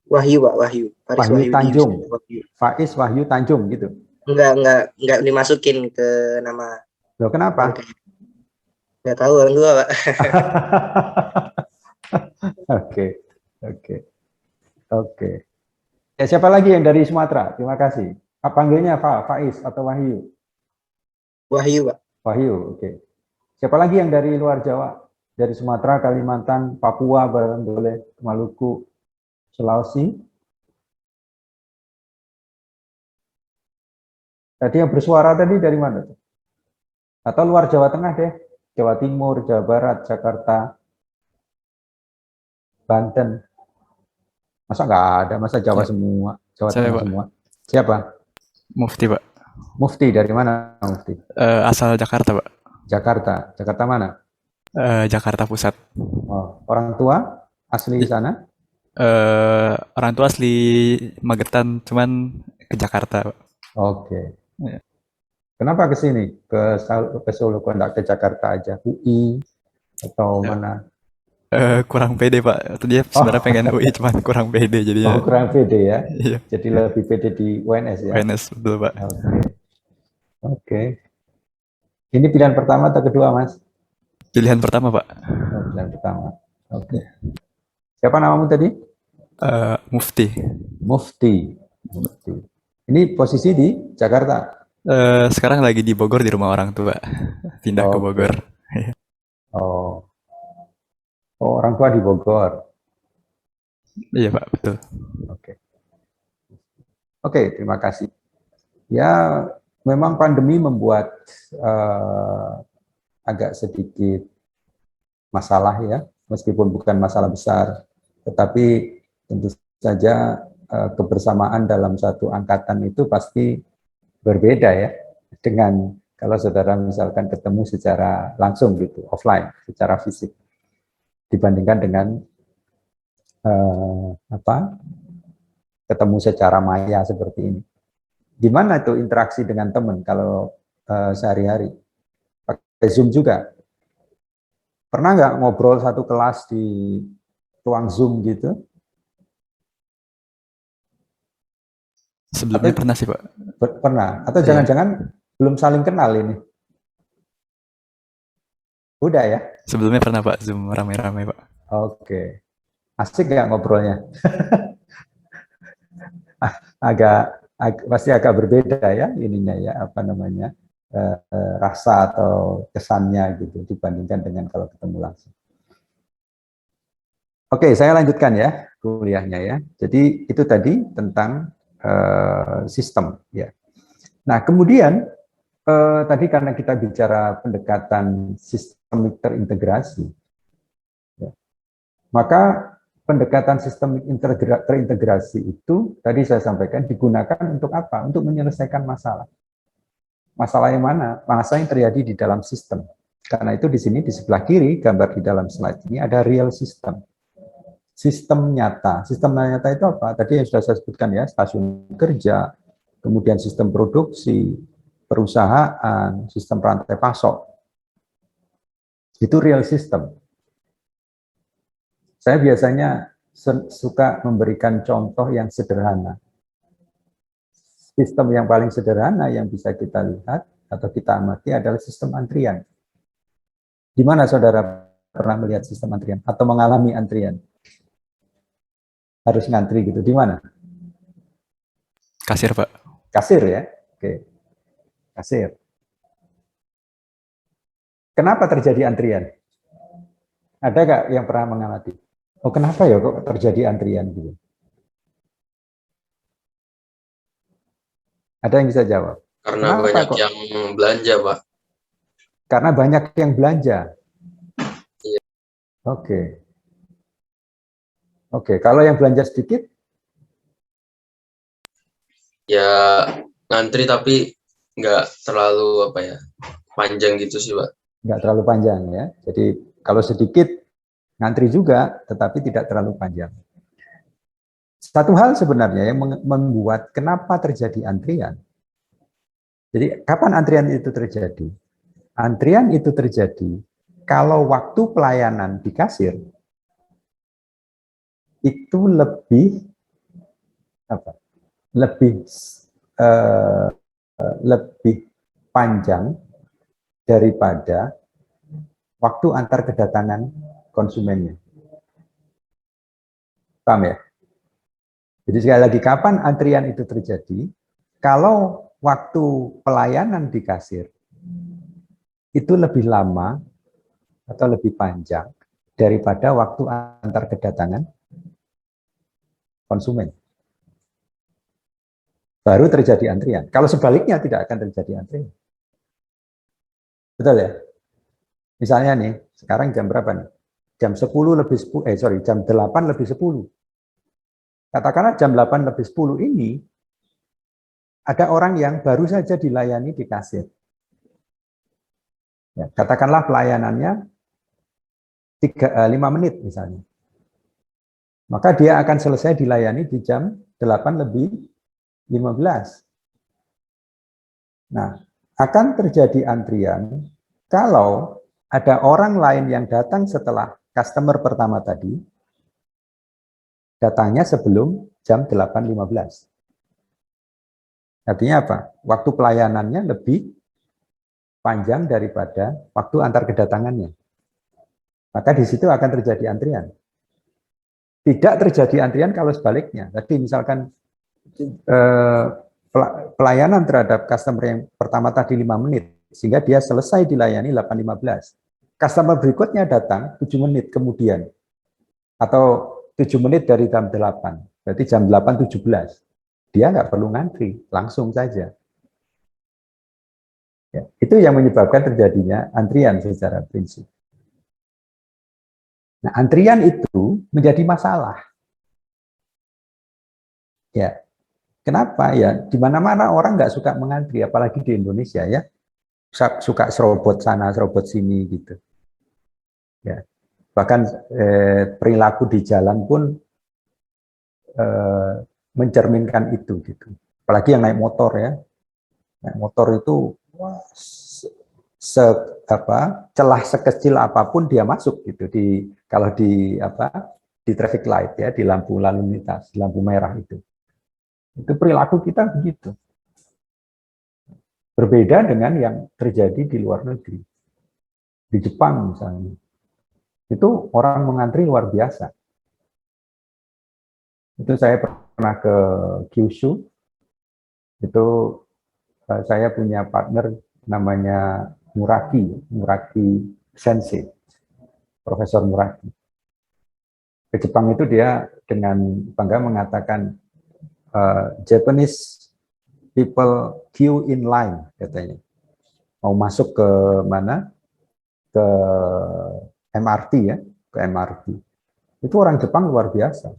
S2: Wahyu, Pak, Wahyu. Faris
S1: Wahyu
S2: Wahyu Dius.
S1: Tanjung.
S2: Wahyu.
S1: Faiz Wahyu Tanjung gitu.
S2: Enggak dimasukin ke nama
S1: Loh, kenapa?
S2: keluarga. Enggak tahu orang tua, Pak.
S1: Oke. Oke. Oke. Ya, siapa lagi yang dari Sumatera? Terima kasih. Panggilnya Faiz atau Wahyu?
S2: Wahyu, Pak.
S1: Wahyu, oke. Siapa lagi yang dari luar Jawa? Dari Sumatera, Kalimantan, Papua, boleh, Maluku, Sulawesi. Tadi yang bersuara tadi dari mana? Atau luar Jawa Tengah deh? Jawa Timur, Jawa Barat, Jakarta, Banten. Masa nggak ada? Masa Jawa
S3: Ya,
S1: semua? Jawa
S3: saya
S1: Tengah
S3: Pak,
S1: semua? Siapa?
S3: Mufti Pak.
S1: Mufti, dari mana Mufti?
S3: Asal Jakarta Pak.
S1: Jakarta. Jakarta mana?
S3: Jakarta Pusat.
S1: Oh, orang tua asli
S3: I-
S1: sana?
S3: Orang tua asli Magetan, cuman ke Jakarta Pak.
S1: Oke.
S3: Ya.
S1: Kenapa ke sini? Ke Solo, kok nggak ke Jakarta aja? UI atau
S3: Eh,
S1: mana?
S3: Kurang pede Pak. Dia sebenarnya
S1: Oh,
S3: pengen UI, cuman kurang pede
S1: oh
S3: jadinya.
S1: kurang pede ya.
S3: Iya,
S1: Jadi lebih pede di UNS ya.
S3: PNS betul Pak.
S1: Oke, oke. Ini pilihan pertama atau kedua, Mas?
S3: Pilihan pertama Pak.
S1: Oh, pilihan pertama. Oke. Siapa namamu tadi?
S3: Mufti.
S1: Mufti. Mufti. Ini posisi di Jakarta.
S3: Sekarang lagi di Bogor di rumah orang tua. Pindah ke Bogor.
S1: Oke. Oh, oh, orang tua di Bogor.
S3: Iya Pak, betul.
S1: Oke. Oke, terima kasih. Ya, memang pandemi membuat eh, agak sedikit masalah ya, meskipun bukan masalah besar, tetapi tentu saja kebersamaan dalam satu angkatan itu pasti berbeda ya dengan kalau saudara misalkan ketemu secara langsung gitu, offline, secara fisik, dibandingkan dengan apa ketemu secara maya seperti ini. Gimana itu interaksi dengan teman kalau sehari-hari? Pakai Zoom juga? Pernah nggak ngobrol satu kelas di ruang Zoom gitu? Atau
S3: Sebelumnya pernah sih Pak.
S1: pernah? Atau
S3: Iya.
S1: jangan-jangan belum saling kenal ini? Udah ya?
S3: Sebelumnya pernah Pak, Zoom rame-rame Pak.
S1: Oke. Asik nggak ngobrolnya? Pasti agak berbeda ya ininya ya, apa namanya, rasa atau kesannya gitu dibandingkan dengan kalau ketemu langsung. Oke, saya lanjutkan ya kuliahnya ya. Jadi itu tadi tentang sistem ya. Nah, kemudian tadi karena kita bicara pendekatan sistemik terintegrasi, ya, maka pendekatan sistemik terintegrasi itu tadi saya sampaikan digunakan untuk apa? Untuk menyelesaikan masalah. Masalah yang mana? Masalah yang terjadi di dalam sistem. Karena itu di sini di sebelah kiri gambar di dalam slide ini ada real system. Sistem nyata. Sistem nyata itu apa? Tadi yang sudah saya sebutkan ya, stasiun kerja, kemudian sistem produksi, perusahaan, sistem rantai pasok. Itu real system. Saya biasanya suka memberikan contoh yang sederhana. Sistem yang paling sederhana yang bisa kita lihat atau kita amati adalah sistem antrian. Di mana saudara pernah melihat sistem antrian atau mengalami antrian? Harus ngantri gitu. Di mana?
S3: Kasir Pak.
S1: Kasir ya. Oke, kasir. Kenapa terjadi antrian? Ada nggak yang pernah mengamati? Oh, kenapa ya kok terjadi antrian gitu? Ada yang bisa jawab?
S4: Karena
S1: Kenapa
S4: banyak
S1: kok?
S4: yang belanja, Pak.
S1: Karena banyak yang belanja.
S4: Iya.
S1: Oke. Oke, kalau yang belanja sedikit,
S4: Ya ngantri tapi nggak terlalu apa ya, panjang gitu sih, Pak.
S1: nggak terlalu panjang ya. Jadi kalau sedikit ngantri juga, tetapi tidak terlalu panjang. Satu hal sebenarnya yang membuat kenapa terjadi antrian. Jadi kapan antrian itu terjadi? Antrian itu terjadi kalau waktu pelayanan di kasir itu lebih apa? Lebih eh, lebih panjang daripada waktu antar kedatangan konsumennya. Paham ya? Jadi sekali lagi, kapan antrian itu terjadi? Kalau waktu pelayanan di kasir itu lebih lama atau lebih panjang daripada waktu antar kedatangan konsumen. Baru terjadi antrian. Kalau sebaliknya tidak akan terjadi antrian. Betul ya? Misalnya nih, sekarang jam berapa nih? Jam 10 lebih 10, jam 8 lebih 10. Katakanlah jam 8 lebih 10 ini, ada orang yang baru saja dilayani di kasir. Ya, katakanlah pelayanannya 5 menit misalnya. Maka dia akan selesai dilayani di jam 8 lebih 15. Nah, akan terjadi antrian kalau ada orang lain yang datang setelah customer pertama tadi, datangnya sebelum jam 8.15. Artinya apa? Waktu pelayanannya lebih panjang daripada waktu antar kedatangannya. Maka di situ akan terjadi antrian. Tidak terjadi antrian kalau sebaliknya. Tadi misalkan pelayanan terhadap customer yang pertama tadi 5 menit, sehingga dia selesai dilayani 8.15. Customer berikutnya datang 7 menit kemudian, atau 7 menit dari jam 8, berarti jam 8.17. Dia nggak perlu ngantri, langsung saja. Ya, itu yang menyebabkan terjadinya antrian secara prinsip. Nah, antrian itu menjadi masalah. Ya, kenapa ya? Di mana-mana orang nggak suka mengantri, apalagi di Indonesia ya, suka serobot sana, serobot sini gitu. Ya, bahkan perilaku di jalan pun mencerminkan itu gitu. Apalagi yang naik motor ya, naik motor itu wah, celah sekecil apapun dia masuk gitu kalau di traffic light ya, di lampu lalu lintas, di lampu merah itu perilaku kita begitu. Berbeda dengan yang terjadi di luar negeri. Di Jepang misalnya, itu orang mengantri luar biasa. Itu saya pernah ke Kyushu, itu saya punya partner namanya Muraki Sensei, Profesor Muraki. Ke Jepang itu dia dengan bangga mengatakan Japanese people queue in line katanya. Mau masuk ke mana? Ke MRT ya, ke MRT. Itu orang Jepang luar biasa.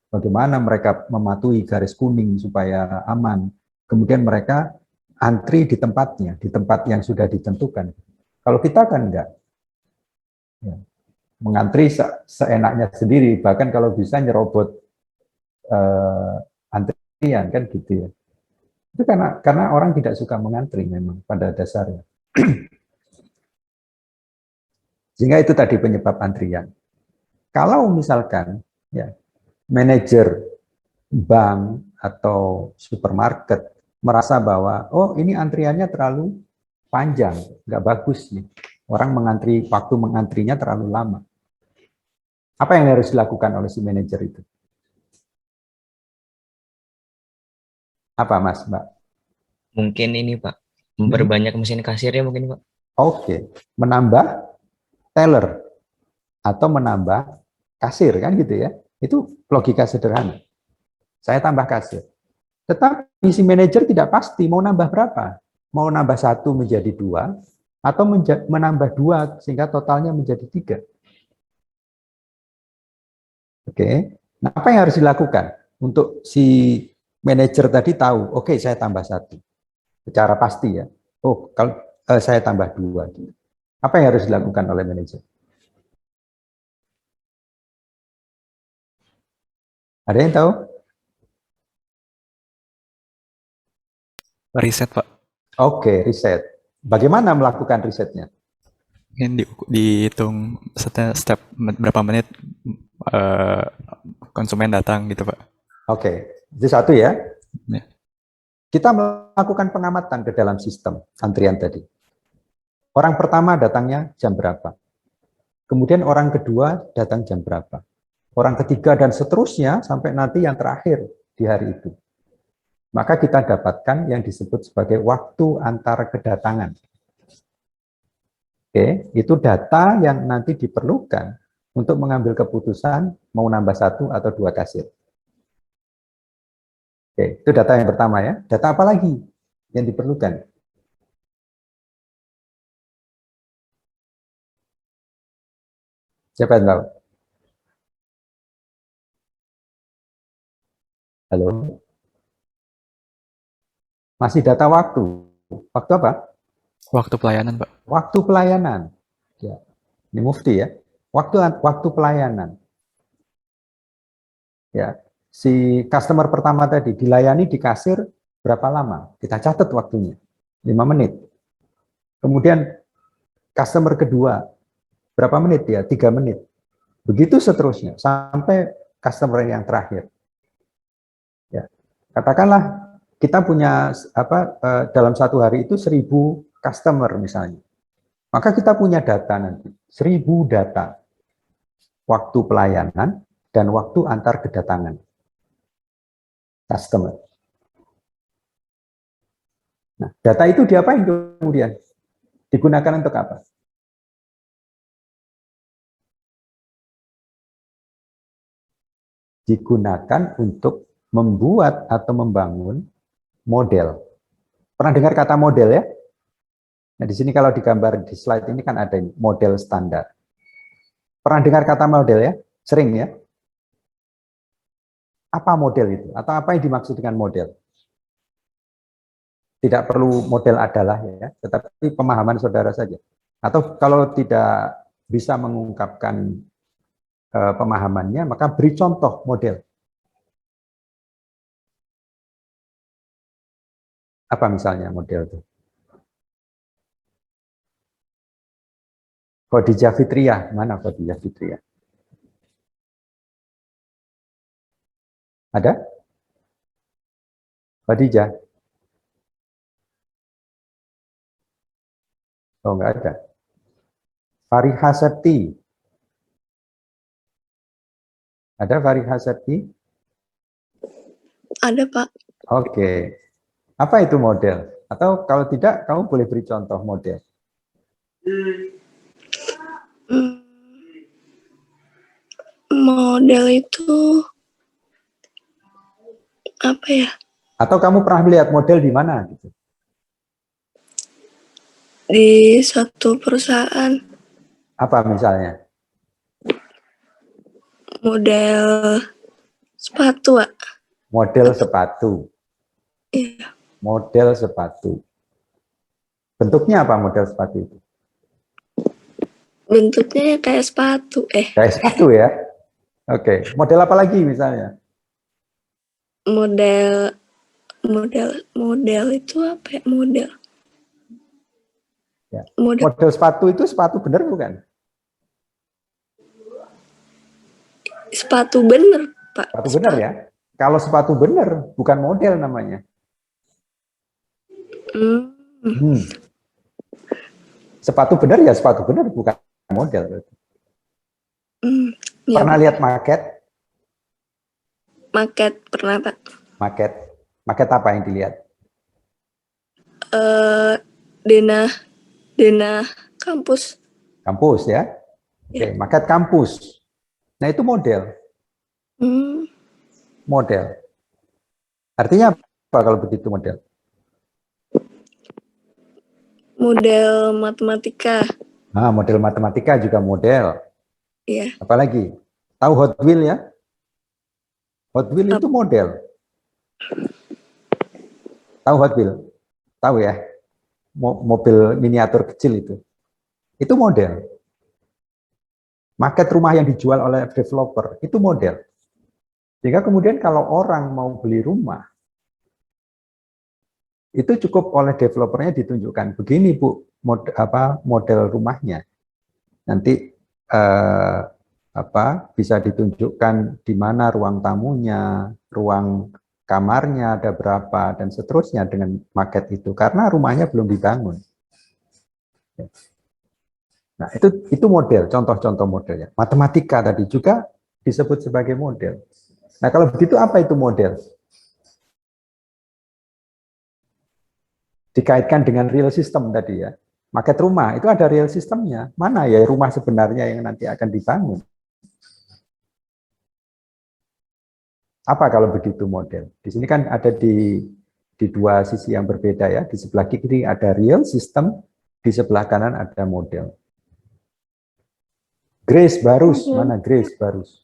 S1: Bagaimana mereka mematuhi garis kuning supaya aman. Kemudian mereka antri di tempatnya, di tempat yang sudah ditentukan. Kalau kita kan enggak. Ya. Mengantri seenaknya sendiri, bahkan kalau bisa nyerobot antrian kan gitu ya. Itu karena orang tidak suka mengantri memang pada dasarnya. Sehingga itu tadi penyebab antrian. Kalau misalkan ya manajer bank atau supermarket merasa bahwa oh ini antriannya terlalu panjang, nggak bagus nih. Orang waktu mengantrinya terlalu lama. Apa yang harus dilakukan oleh si manajer itu? Apa Mas, Mbak?
S5: Mungkin ini Pak, memperbanyak mesin kasirnya mungkin Pak.
S1: Oke, menambah teller. atau menambah kasir, kan gitu ya. Itu logika sederhana. Saya tambah kasir. Tetapi si manajer tidak pasti mau nambah berapa. Mau nambah 1 menjadi 2, atau menambah 2 sehingga totalnya menjadi 3. Oke. Nah, apa yang harus dilakukan? Untuk si manajer tadi tahu, oke, saya tambah 1. Secara pasti ya. Oh, kalau saya tambah 2. Apa yang harus dilakukan oleh manajer? Ada yang tahu?
S3: Riset, Pak.
S1: Oke, riset. Bagaimana melakukan risetnya?
S3: Mungkin dihitung setiap berapa menit eh, konsumen datang gitu, Pak.
S1: Oke, itu satu ya.
S3: Ya.
S1: Kita melakukan pengamatan ke dalam sistem antrian tadi. Orang pertama datangnya jam berapa? Kemudian orang kedua datang jam berapa? Orang ketiga dan seterusnya sampai nanti yang terakhir di hari itu. Maka kita dapatkan yang disebut sebagai waktu antar kedatangan. Oke, itu data yang nanti diperlukan untuk mengambil keputusan mau nambah 1 atau 2 kasir. Oke, itu data yang pertama ya. Data apa lagi yang diperlukan? Siapa yang tahu? Halo? Masih data waktu. Waktu apa?
S3: Waktu pelayanan, Pak.
S1: Waktu pelayanan. Ya. Ini mufti ya. Waktu pelayanan. Ya. Si customer pertama tadi dilayani di kasir berapa lama? Kita catat waktunya. 5 menit. Kemudian customer kedua berapa menit ya? 3 menit. Begitu seterusnya sampai customer yang terakhir. Ya. Katakanlah kita punya dalam satu hari itu 1000 customer misalnya. Maka kita punya data nanti, 1000 data. Waktu pelayanan dan waktu antar kedatangan customer. Nah, data itu diapain kemudian? Digunakan untuk apa? Digunakan untuk membuat atau membangun model. Pernah dengar kata model ya? Nah, di sini kalau digambar di slide ini kan ada model standar. Pernah dengar kata model ya? Sering ya? Apa model itu? Atau apa yang dimaksud dengan model? Tidak perlu model adalah ya, tetapi pemahaman saudara saja. Atau kalau tidak bisa mengungkapkan pemahamannya, maka beri contoh model. Apa misalnya model itu? Khadijah Fitriyah, mana Khadijah Fitriyah? Ada? Khadijah? Oh, enggak ada. Fariha Septi. Ada Fariha Septi?
S6: Ada, Pak.
S1: Oke. Apa itu model? Atau kalau tidak, kamu boleh beri contoh model.
S6: Hmm, model itu apa ya?
S1: Atau kamu pernah melihat model di mana? Gitu.
S6: Di suatu perusahaan.
S1: Apa misalnya?
S6: Model sepatu, Pak.
S1: Model sepatu.
S6: Iya.
S1: Model sepatu. Bentuknya apa model sepatu itu?
S6: Bentuknya kayak sepatu.
S1: Kayak sepatu ya? Oke. Model apa lagi misalnya?
S6: Model itu apa ya? Model.
S1: Ya.
S6: Model
S1: Model sepatu itu sepatu benar bukan?
S6: sepatu bener, Pak.
S1: Sepatu benar ya? Kalau sepatu benar, bukan model namanya. Sepatu benar ya sepatu benar, bukan model.
S6: Ya,
S1: Pernah
S6: Pak.
S1: lihat maket?
S6: Maket pernah, Pak.
S1: Maket. Maket apa yang dilihat?
S6: Denah kampus.
S1: Kampus ya. Oke, market kampus. Nah, itu model.
S6: Hmm,
S1: Model. Artinya apa kalau begitu model?
S6: model matematika.
S1: Nah, model matematika juga model.
S6: Iya.
S1: Apalagi? Tahu Hot Wheel ya? Hot Wheel itu model. Tahu Hot Wheel? Tahu ya? Mobil miniatur kecil itu. Itu model. Market rumah yang dijual oleh developer, itu model. Sehingga kemudian kalau orang mau beli rumah, itu cukup oleh developernya ditunjukkan. Begini Bu, model rumahnya. Nanti bisa ditunjukkan di mana ruang tamunya, ruang kamarnya ada berapa, dan seterusnya dengan market itu. Karena rumahnya belum dibangun. Nah, itu model, contoh-contoh modelnya. Matematika tadi juga disebut sebagai model. Nah, kalau begitu apa itu model? Dikaitkan dengan real system tadi ya. Market rumah, itu ada real systemnya. Mana ya rumah sebenarnya yang nanti akan dibangun? Apa kalau begitu model? Di sini kan ada di dua sisi yang berbeda ya. Di sebelah kiri ada real system, di sebelah kanan ada model. Grace Barus, mana Grace Barus?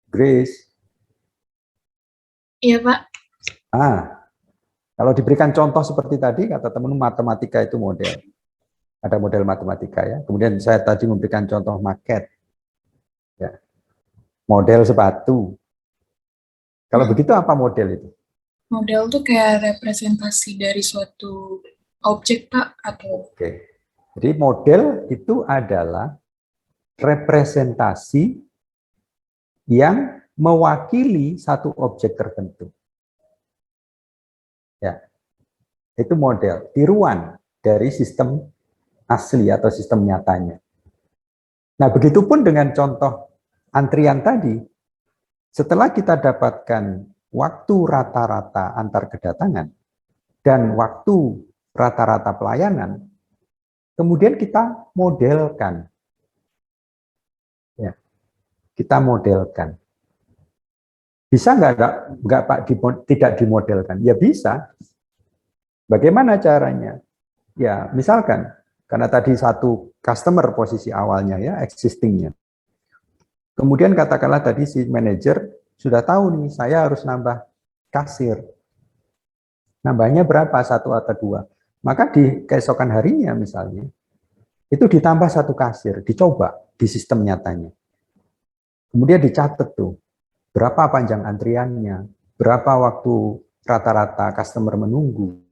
S1: Grace.
S7: Iya, Pak.
S1: Kalau diberikan contoh seperti tadi, kata teman matematika itu model. Ada model matematika ya. Kemudian saya tadi memberikan contoh market. Ya. Model sepatu. Kalau begitu apa model itu?
S7: Model tuh kayak representasi dari suatu objek, Pak, atau
S1: Oke. Jadi model itu adalah representasi yang mewakili satu objek tertentu. Ya. Itu model, tiruan dari sistem asli atau sistem nyatanya. Nah, begitupun dengan contoh antrian tadi, setelah kita dapatkan waktu rata-rata antar kedatangan dan waktu rata-rata pelayanan, kemudian kita modelkan. Ya, kita modelkan. Bisa nggak Pak tidak dimodelkan? Ya bisa. Bagaimana caranya? Ya, misalkan, karena tadi satu customer posisi awalnya ya, existingnya. Kemudian katakanlah tadi si manajer sudah tahu nih, saya harus nambah kasir. Nambahnya berapa? 1 atau 2. Maka di keesokan harinya misalnya, itu ditambah 1 kasir, dicoba di sistem nyatanya. Kemudian dicatat tuh, berapa panjang antriannya, berapa waktu rata-rata customer menunggu.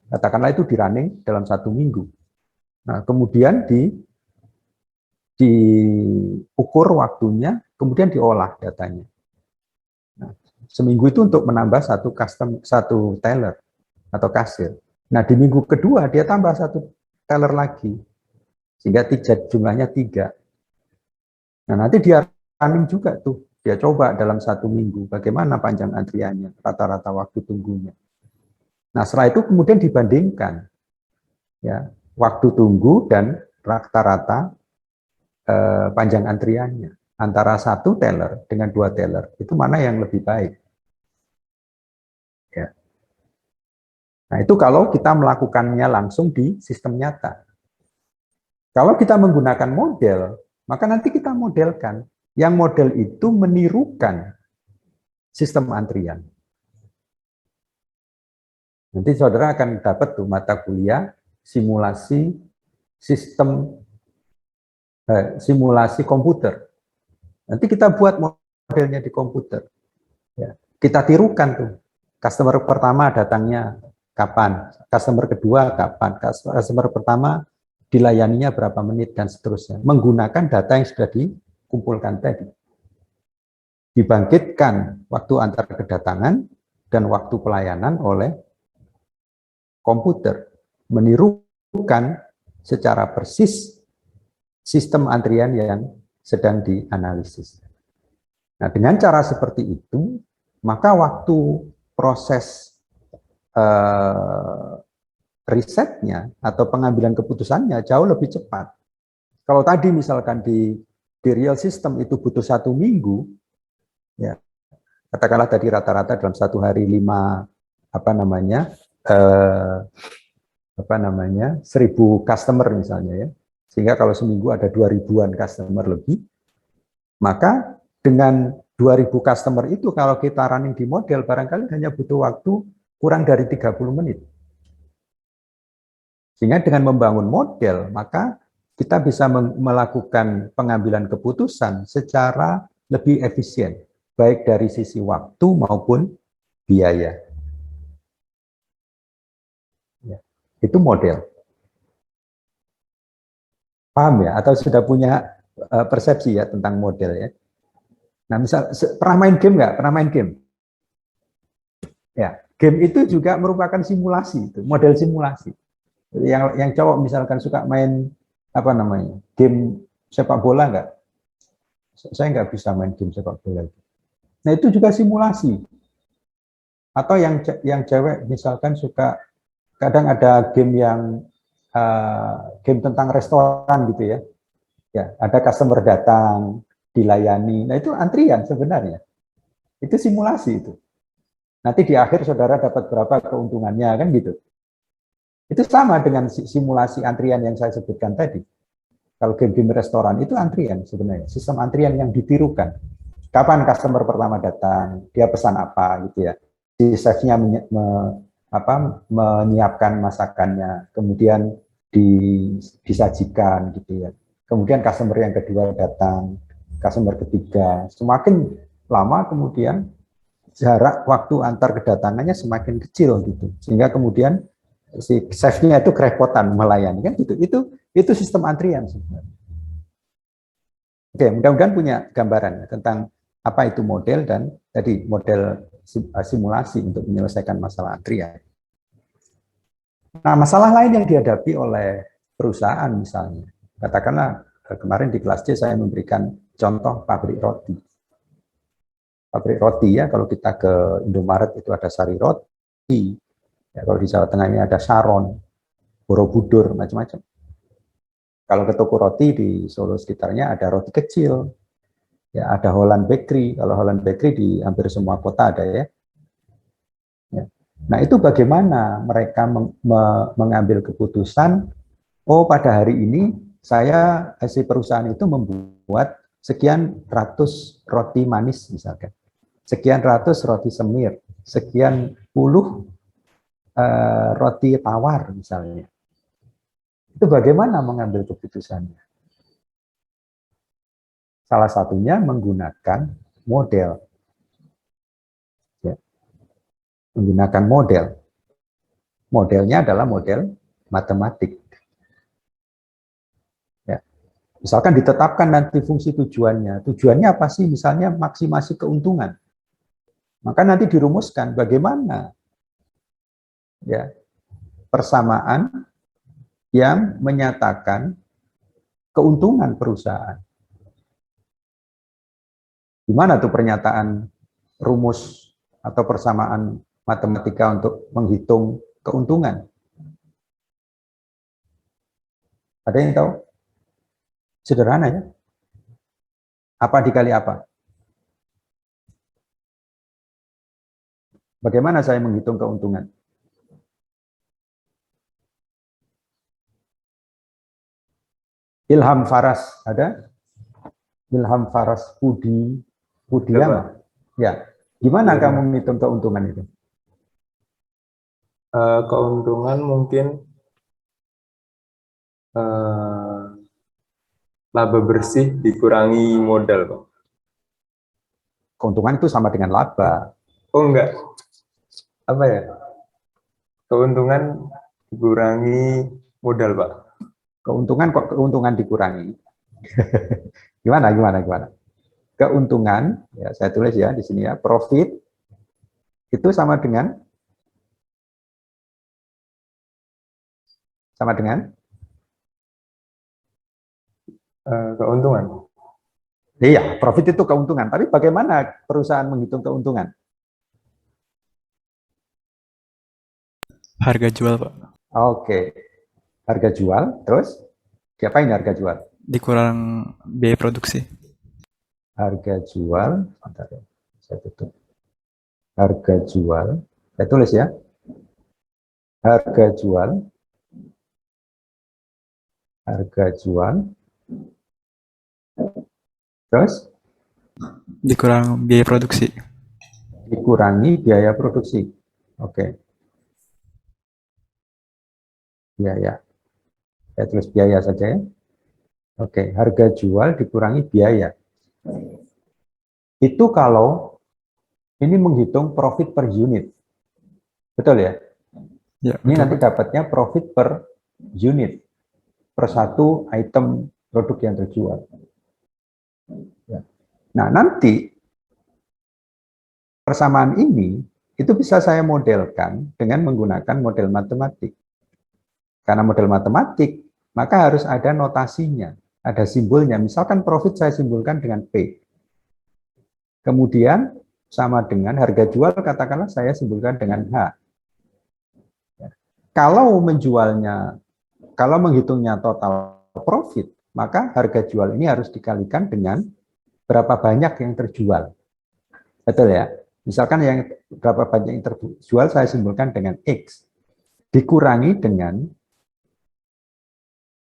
S1: Katakanlah itu di running dalam 1 minggu. Nah, kemudian diukur waktunya, kemudian diolah datanya. Nah, seminggu itu untuk menambah satu teller atau kasir. Nah, di minggu kedua dia tambah 1 teller lagi, sehingga jumlahnya 3. Nah, nanti dia running juga tuh, dia coba dalam 1 minggu bagaimana panjang antriannya, rata-rata waktu tunggunya. Nah, setelah itu kemudian dibandingkan ya, waktu tunggu dan rata-rata panjang antriannya antara 1 teller dengan 2 teller, itu mana yang lebih baik. Ya. Nah, itu kalau kita melakukannya langsung di sistem nyata. Kalau kita menggunakan model, maka nanti kita modelkan. Yang model itu menirukan sistem antrian. Nanti saudara akan dapat tuh mata kuliah simulasi simulasi komputer. Nanti kita buat modelnya di komputer. Ya. Kita tirukan tuh. Customer pertama datangnya kapan, customer kedua kapan, customer pertama dilayaninya berapa menit, dan seterusnya. Menggunakan data yang sudah dikumpulkan tadi. Dibangkitkan waktu antar kedatangan dan waktu pelayanan oleh komputer. Menirukan secara persis sistem antrian yang sedang dianalisis. Nah, dengan cara seperti itu, maka waktu proses risetnya atau pengambilan keputusannya jauh lebih cepat. Kalau tadi misalkan di real system itu butuh 1 minggu, ya katakanlah tadi rata-rata dalam 1 hari 5 1000 customer misalnya ya, sehingga kalau seminggu ada 2000-an customer lebih, maka dengan 2000 customer itu kalau kita running di model barangkali hanya butuh waktu kurang dari 30 menit. Sehingga dengan membangun model, maka kita bisa melakukan pengambilan keputusan secara lebih efisien, baik dari sisi waktu maupun biaya. Ya, itu model. Paham ya? Atau sudah punya persepsi ya tentang model ya? Nah, misal pernah main game nggak? Pernah main game? Ya, game itu juga merupakan simulasi, itu model simulasi. Yang cowok misalkan suka main game sepak bola nggak? Saya nggak bisa main game sepak bola itu. Nah, itu juga simulasi. Atau yang cewek misalkan suka, kadang ada game yang game tentang restoran gitu ya. Ya, ada customer datang, dilayani. Nah, itu antrian sebenarnya. Itu simulasi itu. Nanti di akhir saudara dapat berapa keuntungannya, kan gitu. Itu sama dengan simulasi antrian yang saya sebutkan tadi. Kalau game-game restoran itu antrian sebenarnya, sistem antrian yang ditirukan. Kapan customer pertama datang, dia pesan apa gitu ya. Si chefnya menyiapkan masakannya, kemudian disajikan gitu ya. Kemudian customer yang kedua datang, customer ketiga. Semakin lama kemudian jarak waktu antar kedatangannya semakin kecil gitu. Sehingga kemudian si chefnya itu kerepotan melayani kan gitu. Itu sistem antrian sebenarnya. Oke, mudah-mudahan punya gambaran tentang apa itu model dan tadi model simulasi untuk menyelesaikan masalah antrian. Nah, masalah lain yang dihadapi oleh perusahaan misalnya, katakanlah kemarin di kelas C saya memberikan contoh pabrik roti. Pabrik roti ya, kalau kita ke Indomaret itu ada Sari Roti, ya, kalau di Jawa Tengah ini ada Saron, Borobudur, macam-macam. Kalau ke toko roti di Solo sekitarnya ada roti kecil, ya ada Holland Bakery. Kalau Holland Bakery di hampir semua kota ada ya. Nah, itu bagaimana mereka mengambil keputusan, oh pada hari ini saya, si perusahaan itu membuat sekian ratus roti manis misalkan, sekian ratus roti semir, sekian puluh roti tawar misalnya. Itu bagaimana mengambil keputusannya? Salah satunya menggunakan model. Menggunakan model. Modelnya adalah model matematik. Ya. Misalkan ditetapkan nanti fungsi tujuannya. Tujuannya apa sih? Misalnya maksimasi keuntungan. Maka nanti dirumuskan bagaimana ya persamaan yang menyatakan keuntungan perusahaan. Gimana tuh pernyataan rumus atau persamaan matematika untuk menghitung keuntungan? Ada yang tahu? Sederhana ya. Apa dikali apa? Bagaimana saya menghitung keuntungan? Ilham Faras, ada? Ilham Faras Budiama. Ya. Gimana kamu menghitung keuntungan itu?
S8: Keuntungan mungkin laba bersih dikurangi modal, Pak.
S1: Keuntungan itu sama dengan laba.
S8: Oh enggak, apa ya? Keuntungan dikurangi modal, Pak.
S1: Keuntungan kok keuntungan dikurangi? Gimana? Keuntungan, ya saya tulis ya di sini ya, profit itu sama dengan
S8: keuntungan.
S1: Iya, profit itu keuntungan. Tapi bagaimana perusahaan menghitung keuntungan?
S3: Harga jual, Pak.
S1: Oke. Harga jual, terus diapain harga jual?
S3: Dikurang biaya produksi.
S1: Harga jual, bentar ya, saya tutup. Harga jual, saya tulis ya. Harga jual, terus
S3: Dikurang biaya produksi.
S1: dikurangi biaya produksi. Oke. Biaya. Saya tulis biaya saja ya. Oke, harga jual dikurangi biaya. Itu kalau ini menghitung profit per unit. Betul ya?
S3: Ya,
S1: Ini
S3: betul,
S1: nanti
S3: Pak.
S1: dapatnya profit per unit. Per satu item produk yang terjual. Ya. Nah, nanti persamaan ini itu bisa saya modelkan dengan menggunakan model matematik. Karena model matematik, maka harus ada notasinya, ada simbolnya. Misalkan profit saya simbolkan dengan P. Kemudian sama dengan harga jual, katakanlah saya simbolkan dengan H. Kalau menjualnya, kalau menghitungnya total profit, maka harga jual ini harus dikalikan dengan berapa banyak yang terjual. Betul ya? Misalkan yang berapa banyak yang terjual saya simbolkan dengan X. Dikurangi dengan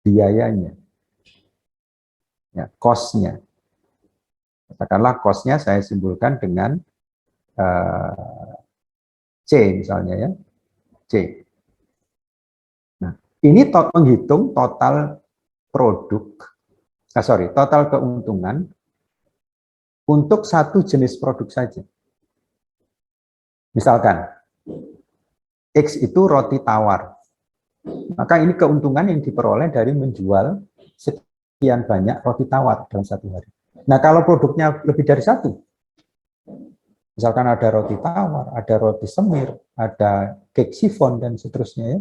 S1: biayanya. Ya, cost-nya. Katakanlah cost-nya saya simbolkan dengan C misalnya ya. C. Nah, ini menghitung total produk, total keuntungan untuk satu jenis produk saja. Misalkan, X itu roti tawar. Maka ini keuntungan yang diperoleh dari menjual sekian banyak roti tawar dalam satu hari. Nah, kalau produknya lebih dari satu, misalkan ada roti tawar, ada roti semir, ada cake chiffon, dan seterusnya ya.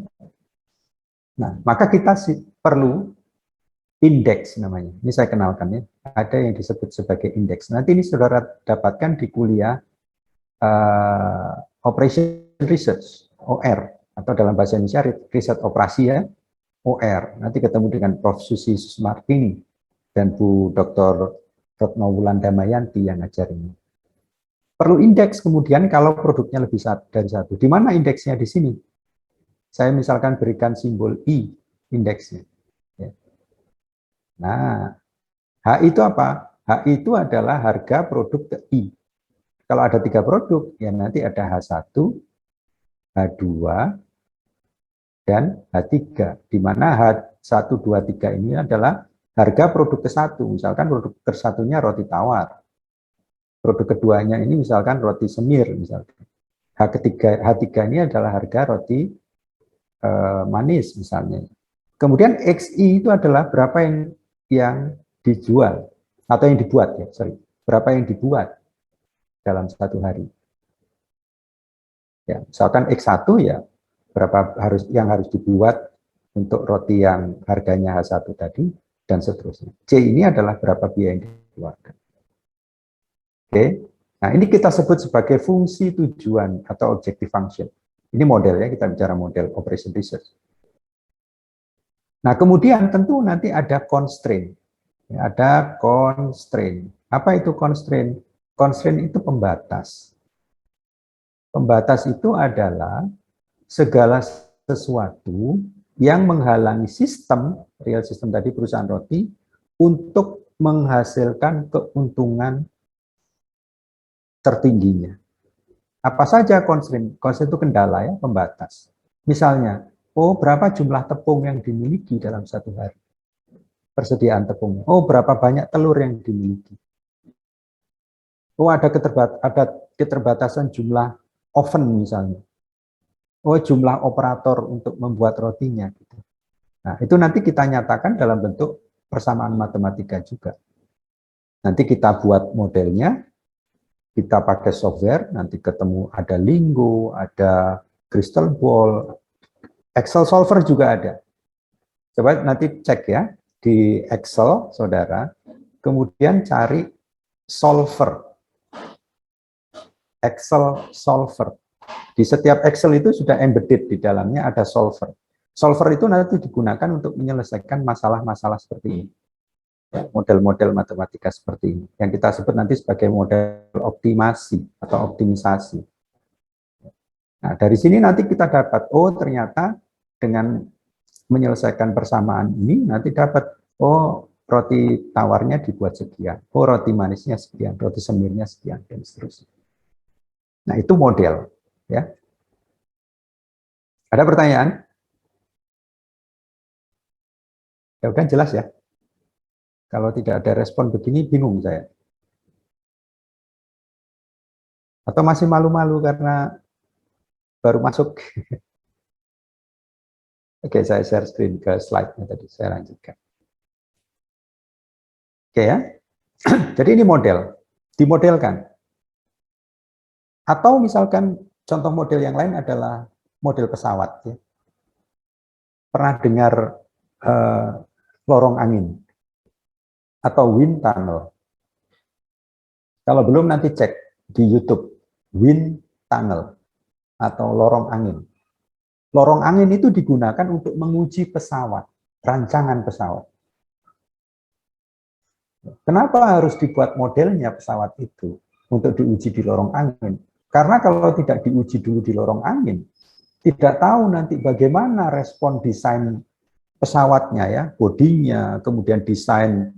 S1: Nah, maka kita perlu indeks namanya. Ini saya kenalkan ya. Ada yang disebut sebagai indeks. Nanti ini saudara dapatkan di kuliah Operation Research, OR, atau dalam bahasa Indonesia riset operasi ya, OR. Nanti ketemu dengan Prof. Susi Susmartini dan Bu Dr. Retno Wulandamayanti yang ngajar ini. Perlu indeks kemudian kalau produknya lebih dari satu. Di mana indeksnya di sini? Saya misalkan berikan simbol I, indeksnya. Ya. Nah, H itu apa? H itu adalah harga produk ke I. Kalau ada 3 produk, ya nanti ada H1, H2, dan H3. Di mana H1, 2, 3 ini adalah harga produk ke-1. Misalkan produk ke-1-nya roti tawar. Produk keduanya ini misalkan roti semir. Misalkan. H3 ini adalah harga roti manis misalnya. Kemudian XI itu adalah berapa yang dijual atau yang dibuat ya, berapa yang dibuat dalam satu hari. Ya, misalkan X1 ya berapa yang harus dibuat untuk roti yang harganya H1 tadi dan seterusnya. C ini adalah berapa biaya yang dikeluarkan. Oke. Nah, ini kita sebut sebagai fungsi tujuan atau objective function. Ini modelnya, kita bicara model operation research. Nah, kemudian tentu nanti ada constraint. Ya, ada constraint. Apa itu constraint? Constraint itu pembatas. Pembatas itu adalah segala sesuatu yang menghalangi sistem, real system tadi perusahaan roti, untuk menghasilkan keuntungan tertingginya. Apa saja constraint? Constraint itu kendala ya, pembatas. Misalnya, berapa jumlah tepung yang dimiliki dalam satu hari? Persediaan tepungnya. Berapa banyak telur yang dimiliki? Ada keterbatasan jumlah oven misalnya. Jumlah operator untuk membuat rotinya. Gitu. Nah, itu nanti kita nyatakan dalam bentuk persamaan matematika juga. Nanti kita buat modelnya, kita pakai software, nanti ketemu ada Lingo, ada Crystal Ball, Excel Solver juga ada. Coba nanti cek ya, di Excel, saudara, kemudian cari solver. Excel Solver. Di setiap Excel itu sudah embedded di dalamnya ada solver. Solver itu nanti digunakan untuk menyelesaikan masalah-masalah seperti ini. Ya, model-model matematika seperti ini. Yang kita sebut nanti sebagai model optimasi atau optimisasi. Nah, dari sini nanti kita dapat, oh ternyata dengan menyelesaikan persamaan ini nanti dapat, oh roti tawarnya dibuat sekian, oh roti manisnya sekian, roti semirnya sekian, dan seterusnya. Nah, itu model. Ya. Ada pertanyaan? Ya udah jelas ya. Kalau tidak ada respon begini, bingung saya. Atau masih malu-malu karena baru masuk. Oke, saya share screen ke slide-nya tadi, saya lanjutkan. Oke ya. Jadi ini model, dimodelkan. Atau misalkan contoh model yang lain adalah model pesawat. Ya. Pernah dengar lorong angin atau wind tunnel? Kalau belum nanti cek di YouTube, wind tunnel atau lorong angin. Lorong angin itu digunakan untuk menguji pesawat, rancangan pesawat. Kenapa harus dibuat modelnya pesawat itu untuk diuji di lorong angin? Karena kalau tidak diuji dulu di lorong angin, tidak tahu nanti bagaimana respon desain pesawatnya ya, bodinya, kemudian desain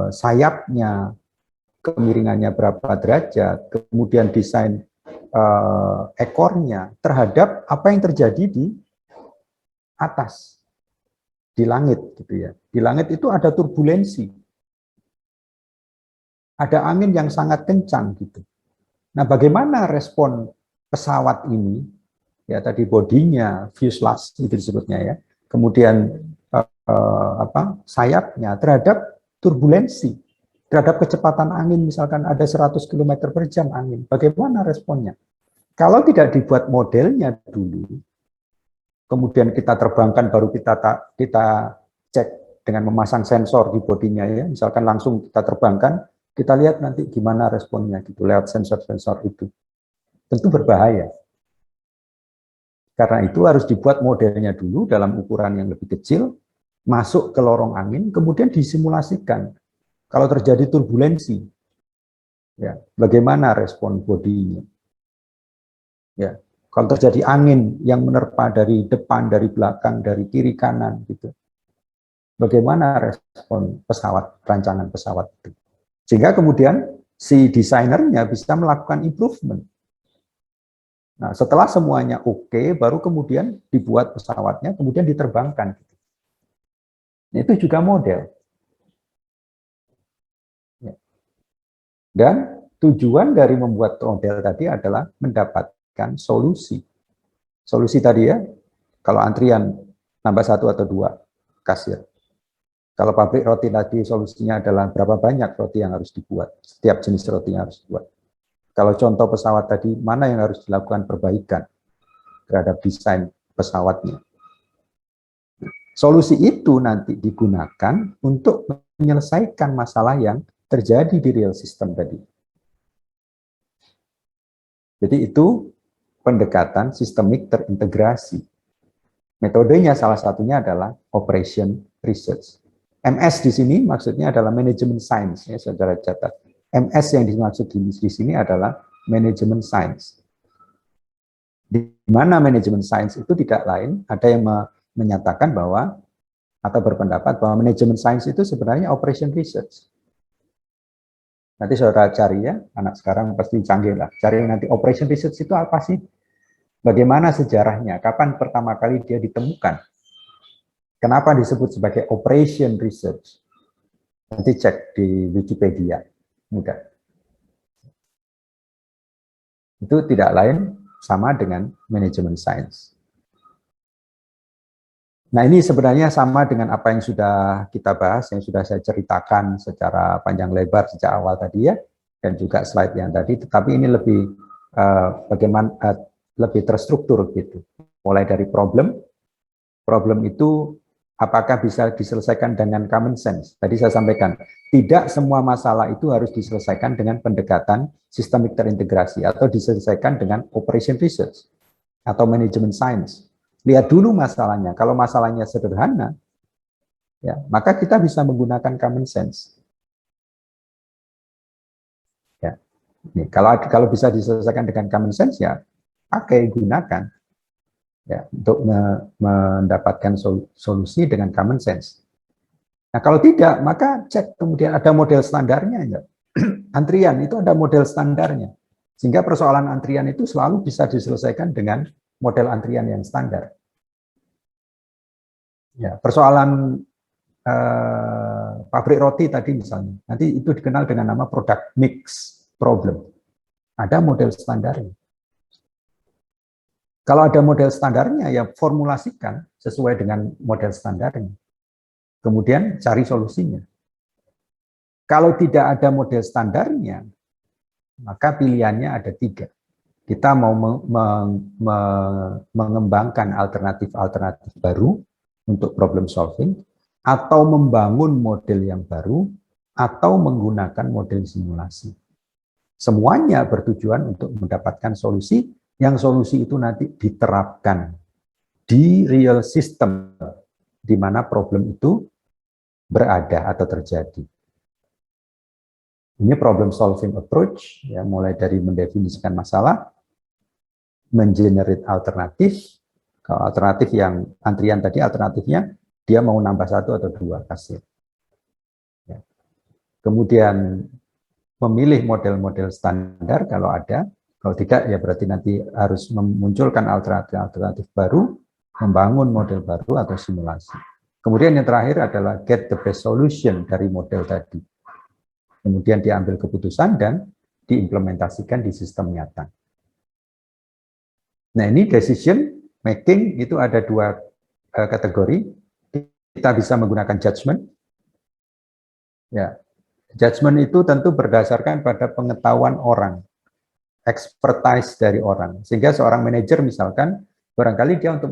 S1: sayapnya, kemiringannya berapa derajat, kemudian desain ekornya terhadap apa yang terjadi di atas. Di langit gitu ya. Di langit itu ada turbulensi. Ada angin yang sangat kencang gitu. Nah, bagaimana respon pesawat ini? Ya tadi bodinya, fuselage itu disebutnya ya. Kemudian sayapnya terhadap turbulensi, terhadap kecepatan angin misalkan ada 100 km per jam angin. Bagaimana responnya? Kalau tidak dibuat modelnya dulu, kemudian kita terbangkan, baru kita cek dengan memasang sensor di bodinya ya, misalkan langsung kita terbangkan, kita lihat nanti gimana responnya gitu lewat sensor-sensor itu. Tentu berbahaya. Karena itu harus dibuat modelnya dulu dalam ukuran yang lebih kecil, masuk ke lorong angin, kemudian disimulasikan. Kalau terjadi turbulensi, ya, bagaimana respon bodinya? Ya, kalau terjadi angin yang menerpa dari depan, dari belakang, dari kiri kanan gitu. Bagaimana respon pesawat, rancangan pesawat itu? Sehingga kemudian si desainernya bisa melakukan improvement. Nah, setelah semuanya oke, baru kemudian dibuat pesawatnya, kemudian diterbangkan. Itu juga model. Dan tujuan dari membuat model tadi adalah mendapatkan solusi. Solusi tadi ya, kalau antrian nambah 1 atau 2 kasir. Kalau pabrik roti tadi solusinya adalah berapa banyak roti yang harus dibuat, setiap jenis roti yang harus dibuat. Kalau contoh pesawat tadi, mana yang harus dilakukan perbaikan terhadap desain pesawatnya. Solusi itu nanti digunakan untuk menyelesaikan masalah yang terjadi di real system tadi. Jadi itu pendekatan sistemik terintegrasi. Metodenya salah satunya adalah operation research. MS di sini maksudnya adalah management science, ya saudara catat. MS yang dimaksud di sini adalah management science. Di mana management science itu tidak lain, ada yang menyatakan bahwa atau berpendapat bahwa management science itu sebenarnya operation research. Nanti saudara cari ya, anak sekarang pasti canggih lah. Cari nanti operation research itu apa sih? Bagaimana sejarahnya? Kapan pertama kali dia ditemukan? Kenapa disebut sebagai operation research? Nanti cek di Wikipedia. Mudah. Itu tidak lain sama dengan management science. Nah, ini sebenarnya sama dengan apa yang sudah kita bahas, yang sudah saya ceritakan secara panjang lebar sejak awal tadi ya, dan juga slide yang tadi, tetapi ini lebih lebih terstruktur gitu. Mulai dari problem itu apakah bisa diselesaikan dengan common sense? Tadi saya sampaikan, tidak semua masalah itu harus diselesaikan dengan pendekatan sistemik terintegrasi atau diselesaikan dengan operation research atau management science. Lihat dulu masalahnya. Kalau masalahnya sederhana, ya, maka kita bisa menggunakan common sense. Ya. Nih, kalau bisa diselesaikan dengan common sense, ya pakai, gunakan, ya, untuk mendapatkan solusi dengan common sense. Nah, kalau tidak, maka cek kemudian ada model standarnya enggak? Antrian itu ada model standarnya. Sehingga persoalan antrian itu selalu bisa diselesaikan dengan model antrian yang standar. Ya, persoalan pabrik roti tadi misalnya, nanti itu dikenal dengan nama product mix problem. Ada model standarnya. Kalau ada model standarnya, ya formulasikan sesuai dengan model standarnya. Kemudian cari solusinya. Kalau tidak ada model standarnya, maka pilihannya ada 3. Kita mau mengembangkan alternatif-alternatif baru untuk problem solving, atau membangun model yang baru, atau menggunakan model simulasi. Semuanya bertujuan untuk mendapatkan solusi, yang solusi itu nanti diterapkan di real system, di mana problem itu berada atau terjadi. Ini problem solving approach, ya, mulai dari mendefinisikan masalah, mengenerate alternatif. Kalau alternatif yang antrian tadi, alternatifnya dia mau nambah 1 atau 2 hasil. Ya. Kemudian memilih model-model standar kalau ada, kalau tidak ya berarti nanti harus memunculkan alternatif baru, membangun model baru atau simulasi. Kemudian yang terakhir adalah get the best solution dari model tadi. Kemudian diambil keputusan dan diimplementasikan di sistem nyata. Nah, ini decision making itu ada 2 kategori. Kita bisa menggunakan judgment. Ya, judgment itu tentu berdasarkan pada pengetahuan orang, expertise dari orang. Sehingga seorang manajer misalkan, barangkali dia untuk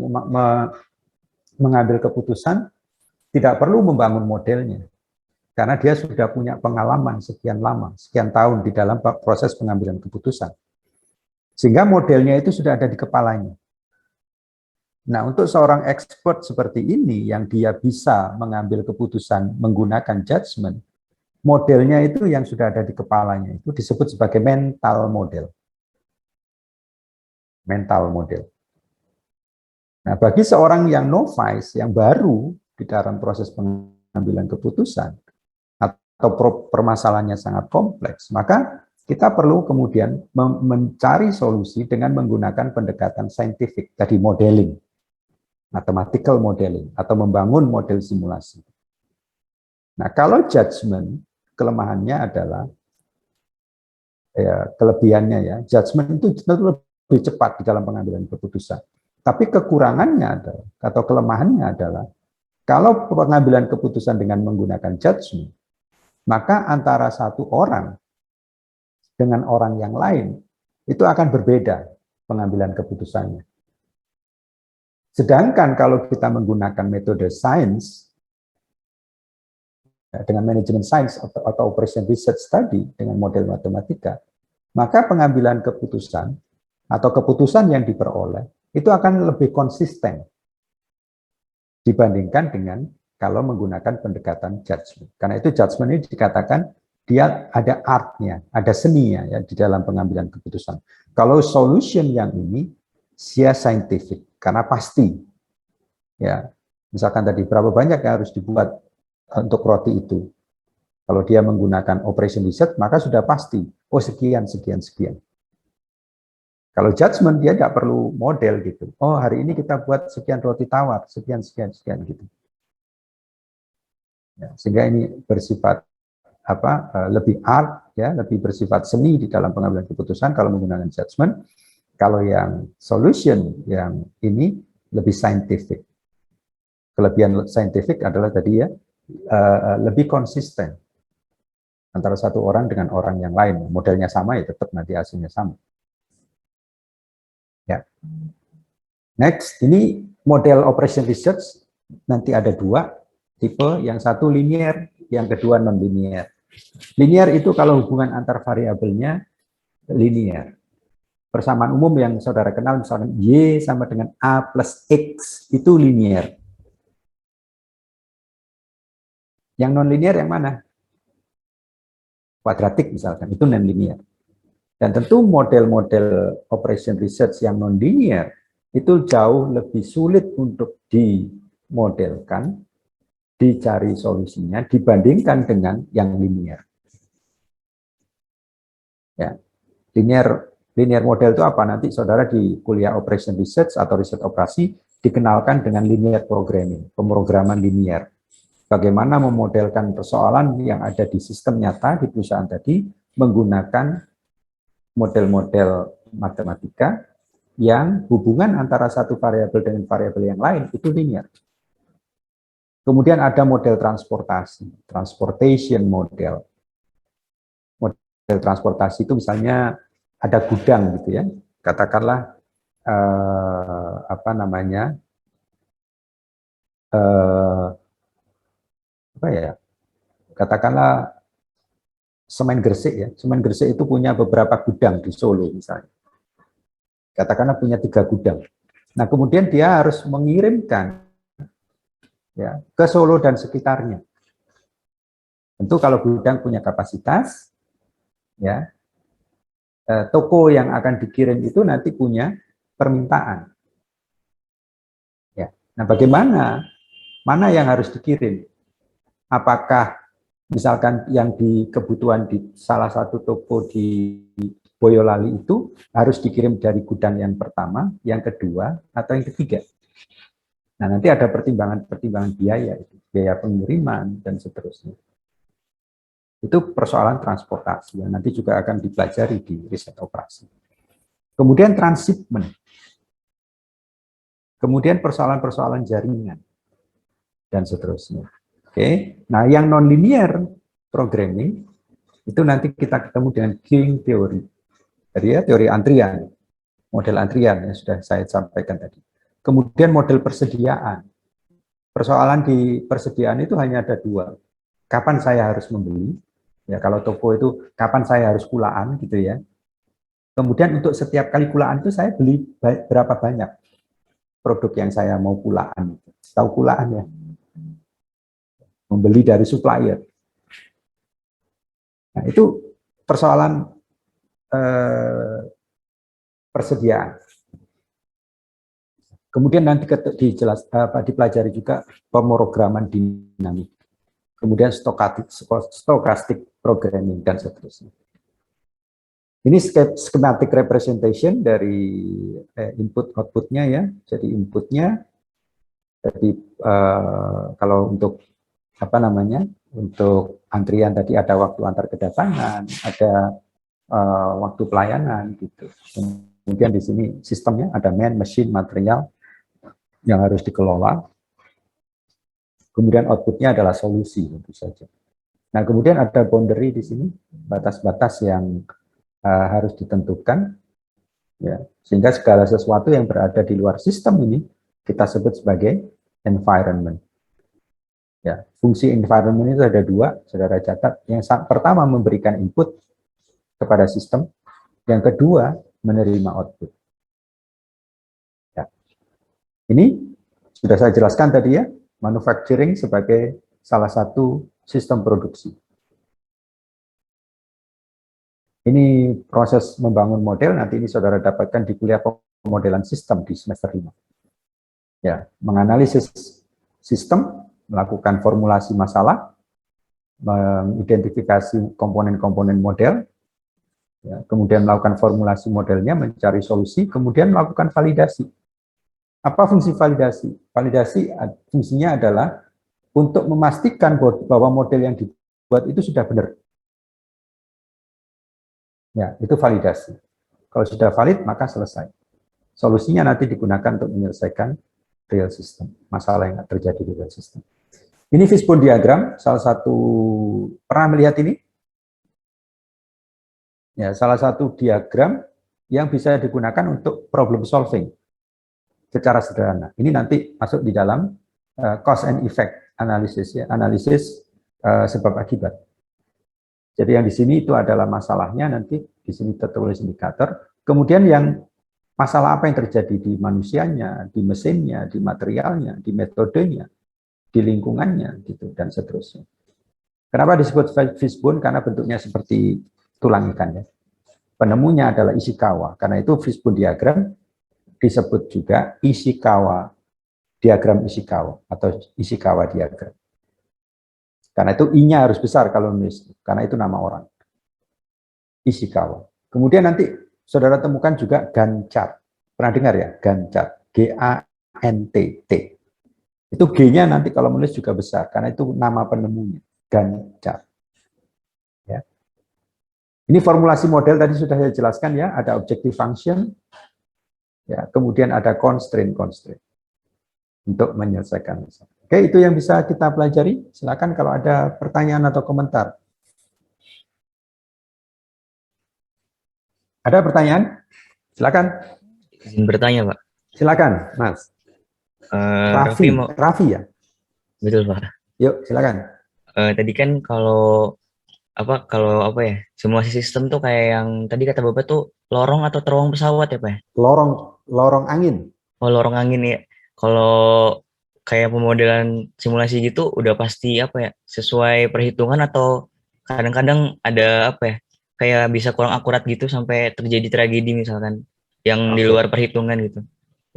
S1: mengambil keputusan tidak perlu membangun modelnya. Karena dia sudah punya pengalaman sekian lama, sekian tahun di dalam proses pengambilan keputusan. Sehingga modelnya itu sudah ada di kepalanya. Nah, untuk seorang expert seperti ini, yang dia bisa mengambil keputusan menggunakan judgment, modelnya itu yang sudah ada di kepalanya, itu disebut sebagai mental model. Mental model. Nah, bagi seorang yang novice, yang baru di dalam proses pengambilan keputusan, atau permasalahannya sangat kompleks, maka kita perlu kemudian mencari solusi dengan menggunakan pendekatan saintifik, tadi modeling, mathematical modeling, atau membangun model simulasi. Nah, kalau judgment, kelemahannya adalah, ya, kelebihannya ya, judgment itu tentu lebih cepat di dalam pengambilan keputusan. Tapi kekurangannya adalah, atau kelemahannya adalah, kalau pengambilan keputusan dengan menggunakan judgment, maka antara satu orang dengan orang yang lain itu akan berbeda pengambilan keputusannya. Sedangkan kalau kita menggunakan metode sains, dengan manajemen sains atau operation research tadi, dengan model matematika, maka pengambilan keputusan atau keputusan yang diperoleh itu akan lebih konsisten dibandingkan dengan kalau menggunakan pendekatan judgment. Karena itu judgment ini dikatakan dia ada artnya, ada seninya ya di dalam pengambilan keputusan. Kalau solution yang ini dia scientific, karena pasti. Ya, misalkan tadi berapa banyak yang harus dibuat untuk roti itu. Kalau dia menggunakan operation research, maka sudah pasti, oh sekian, sekian, sekian. Kalau judgment dia tidak perlu model gitu. Oh hari ini kita buat sekian roti tawar, sekian, sekian, sekian gitu. Ya, sehingga ini bersifat lebih art, ya, lebih bersifat seni di dalam pengambilan keputusan kalau menggunakan judgment. Kalau yang solution yang ini lebih scientific. Kelebihan scientific adalah tadi ya lebih konsisten antara satu orang dengan orang yang lain. Modelnya sama ya tetap nanti hasilnya sama. Ya. Next, ini model operation research nanti ada 2 tipe, yang satu linear, yang kedua non-linear. Linear itu kalau hubungan antar variabelnya linear. Persamaan umum yang saudara kenal misalkan Y sama dengan A plus X itu linear. Yang non-linear yang mana? Kuadratik misalkan, itu non-linear. Dan tentu model-model operation research yang non-linear itu jauh lebih sulit untuk dimodelkan, dicari solusinya dibandingkan dengan yang linear. Ya, linear model itu apa? Nanti saudara di kuliah operation research atau riset operasi dikenalkan dengan linear programming, pemrograman linear. Bagaimana memodelkan persoalan yang ada di sistem nyata di perusahaan tadi menggunakan model-model matematika yang hubungan antara satu variabel dengan variabel yang lain itu linear. Kemudian ada model transportasi, transportation model. Model transportasi itu misalnya ada gudang gitu ya, katakanlah katakanlah semen Gresik ya, semen Gresik itu punya beberapa gudang di Solo misalnya, katakanlah punya 3 gudang. Nah kemudian dia harus mengirimkan ya ke Solo dan sekitarnya. Tentu kalau gudang punya kapasitas, ya toko yang akan dikirim itu nanti punya permintaan. Ya, nah bagaimana? Mana yang harus dikirim? Apakah misalkan yang di kebutuhan di salah satu toko di Boyolali itu harus dikirim dari gudang yang pertama, yang kedua, atau yang ketiga? Nah, nanti ada pertimbangan biaya, biaya pengiriman, dan seterusnya. Itu persoalan transportasi, yang nanti juga akan dipelajari di riset operasi. Kemudian transshipment. Kemudian persoalan-persoalan jaringan, dan seterusnya. Oke, nah yang non-linear programming itu nanti kita ketemu dengan queuing theory. Tadi ya, teori antrian, model antrian yang sudah saya sampaikan tadi. Kemudian model persediaan. Persoalan di persediaan itu hanya ada 2. Kapan saya harus membeli? Ya, kalau toko itu kapan saya harus kulaan gitu ya. Kemudian untuk setiap kali kulaan itu saya beli berapa banyak produk yang saya mau kulaan. Tahu kulaan ya? Membeli dari supplier. Nah, itu persoalan persediaan. Kemudian nanti dipelajari juga pemrograman dinamik. Kemudian stochastic programming dan seterusnya. Ini schematic representation dari input-outputnya ya. Jadi inputnya, jadi kalau untuk untuk antrian tadi ada waktu antar kedatangan, ada waktu pelayanan gitu. Kemudian di sini sistemnya ada man, machine, material yang harus dikelola. Kemudian outputnya adalah solusi tentu saja. Nah kemudian ada boundary di sini, batas-batas yang harus ditentukan, ya, sehingga segala sesuatu yang berada di luar sistem ini kita sebut sebagai environment. Ya, fungsi environment itu ada 2, saudara catat. Yang pertama memberikan input kepada sistem, yang kedua menerima output. Ya. Ini sudah saya jelaskan tadi ya, manufacturing sebagai salah satu sistem produksi. Ini proses membangun model, nanti ini saudara dapatkan di kuliah pemodelan sistem di semester 5. Ya, menganalisis sistem, melakukan formulasi masalah, mengidentifikasi komponen-komponen model, ya, kemudian melakukan formulasi modelnya, mencari solusi, kemudian melakukan validasi. Apa fungsi validasi? Validasi fungsinya adalah untuk memastikan bahwa model yang dibuat itu sudah benar. Ya, itu validasi. Kalau sudah valid, maka selesai. Solusinya nanti digunakan untuk menyelesaikan real system, masalah yang terjadi di real system. Ini fishbone diagram, salah satu, pernah melihat ini? Ya, salah satu diagram yang bisa digunakan untuk problem solving secara sederhana. Ini nanti masuk di dalam cause and effect analysis, ya, analisis sebab akibat. Jadi yang di sini itu adalah masalahnya, nanti di sini tertulis indikator, Kemudian yang masalah apa yang terjadi di manusianya, di mesinnya, di materialnya, di metodenya, di lingkungannya, gitu, dan seterusnya. Kenapa disebut fishbone? Karena bentuknya seperti tulang ikan, ya. Penemunya adalah Ishikawa. Karena itu fishbone diagram disebut juga Ishikawa, diagram Ishikawa atau Ishikawa diagram. Karena itu I-nya harus besar kalau nulis, karena itu nama orang. Ishikawa. Kemudian nanti saudara temukan juga Gantt chart. Pernah dengar ya? Gantt chart. G-A-N-T-T. Itu G-nya nanti kalau menulis juga besar, karena itu nama penemunya. Gantt chart. Ya. Ini formulasi model tadi sudah saya jelaskan ya, ada objective function, ya, kemudian ada constraint untuk menyelesaikan masalah. Oke, itu yang bisa kita pelajari. Silakan kalau ada pertanyaan atau komentar. Ada pertanyaan? Silakan.
S5: Izin bertanya, Pak.
S1: Silakan, Mas.
S5: Raffi mau,
S1: Raffi ya?
S5: betul, Pak.
S1: Yuk, silakan.
S5: Tadi kan kalau apa ya, simulasi sistem tuh kayak yang tadi kata Bapak tuh lorong atau terowong pesawat ya, Pak ya?
S1: Lorong angin.
S5: Oh, lorong angin ya. Kalau kayak pemodelan simulasi gitu udah pasti apa ya, sesuai perhitungan atau kadang-kadang ada apa ya, kayak bisa kurang akurat gitu sampai terjadi tragedi misalkan yang di
S1: Oke.
S5: luar perhitungan gitu.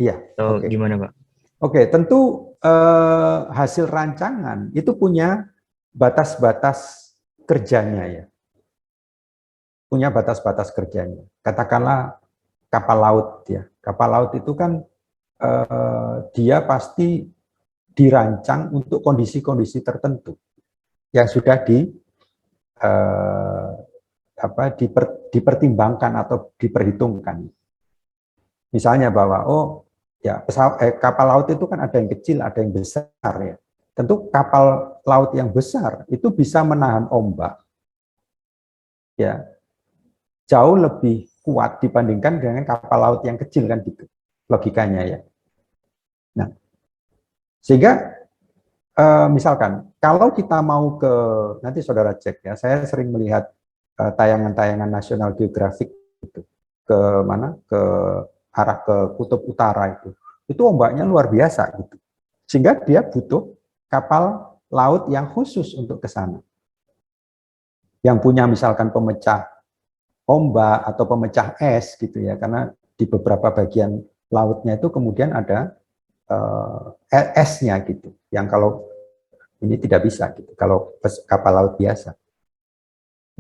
S1: Iya.
S5: Atau
S1: Oke.
S5: gimana, Pak?
S1: Oke, tentu hasil rancangan itu punya batas-batas kerjanya ya. Punya batas-batas kerjanya. Katakanlah kapal laut ya. Kapal laut itu kan dia pasti dirancang untuk kondisi-kondisi tertentu yang sudah dipertimbangkan atau diperhitungkan. Misalnya bahwa ya kapal laut itu kan ada yang kecil, ada yang besar ya. Tentu kapal laut yang besar itu bisa menahan ombak ya jauh lebih kuat dibandingkan dengan kapal laut yang kecil kan gitu logikanya ya. Nah, sehingga misalkan kalau kita mau ke, nanti saudara cek ya, saya sering melihat tayangan-tayangan National Geographic gitu, ke mana, ke arah ke kutub utara itu ombaknya luar biasa gitu, sehingga dia butuh kapal laut yang khusus untuk ke sana, yang punya misalkan pemecah ombak atau pemecah es gitu ya, karena di beberapa bagian lautnya itu kemudian ada esnya gitu, yang kalau ini tidak bisa gitu, kalau kapal laut biasa.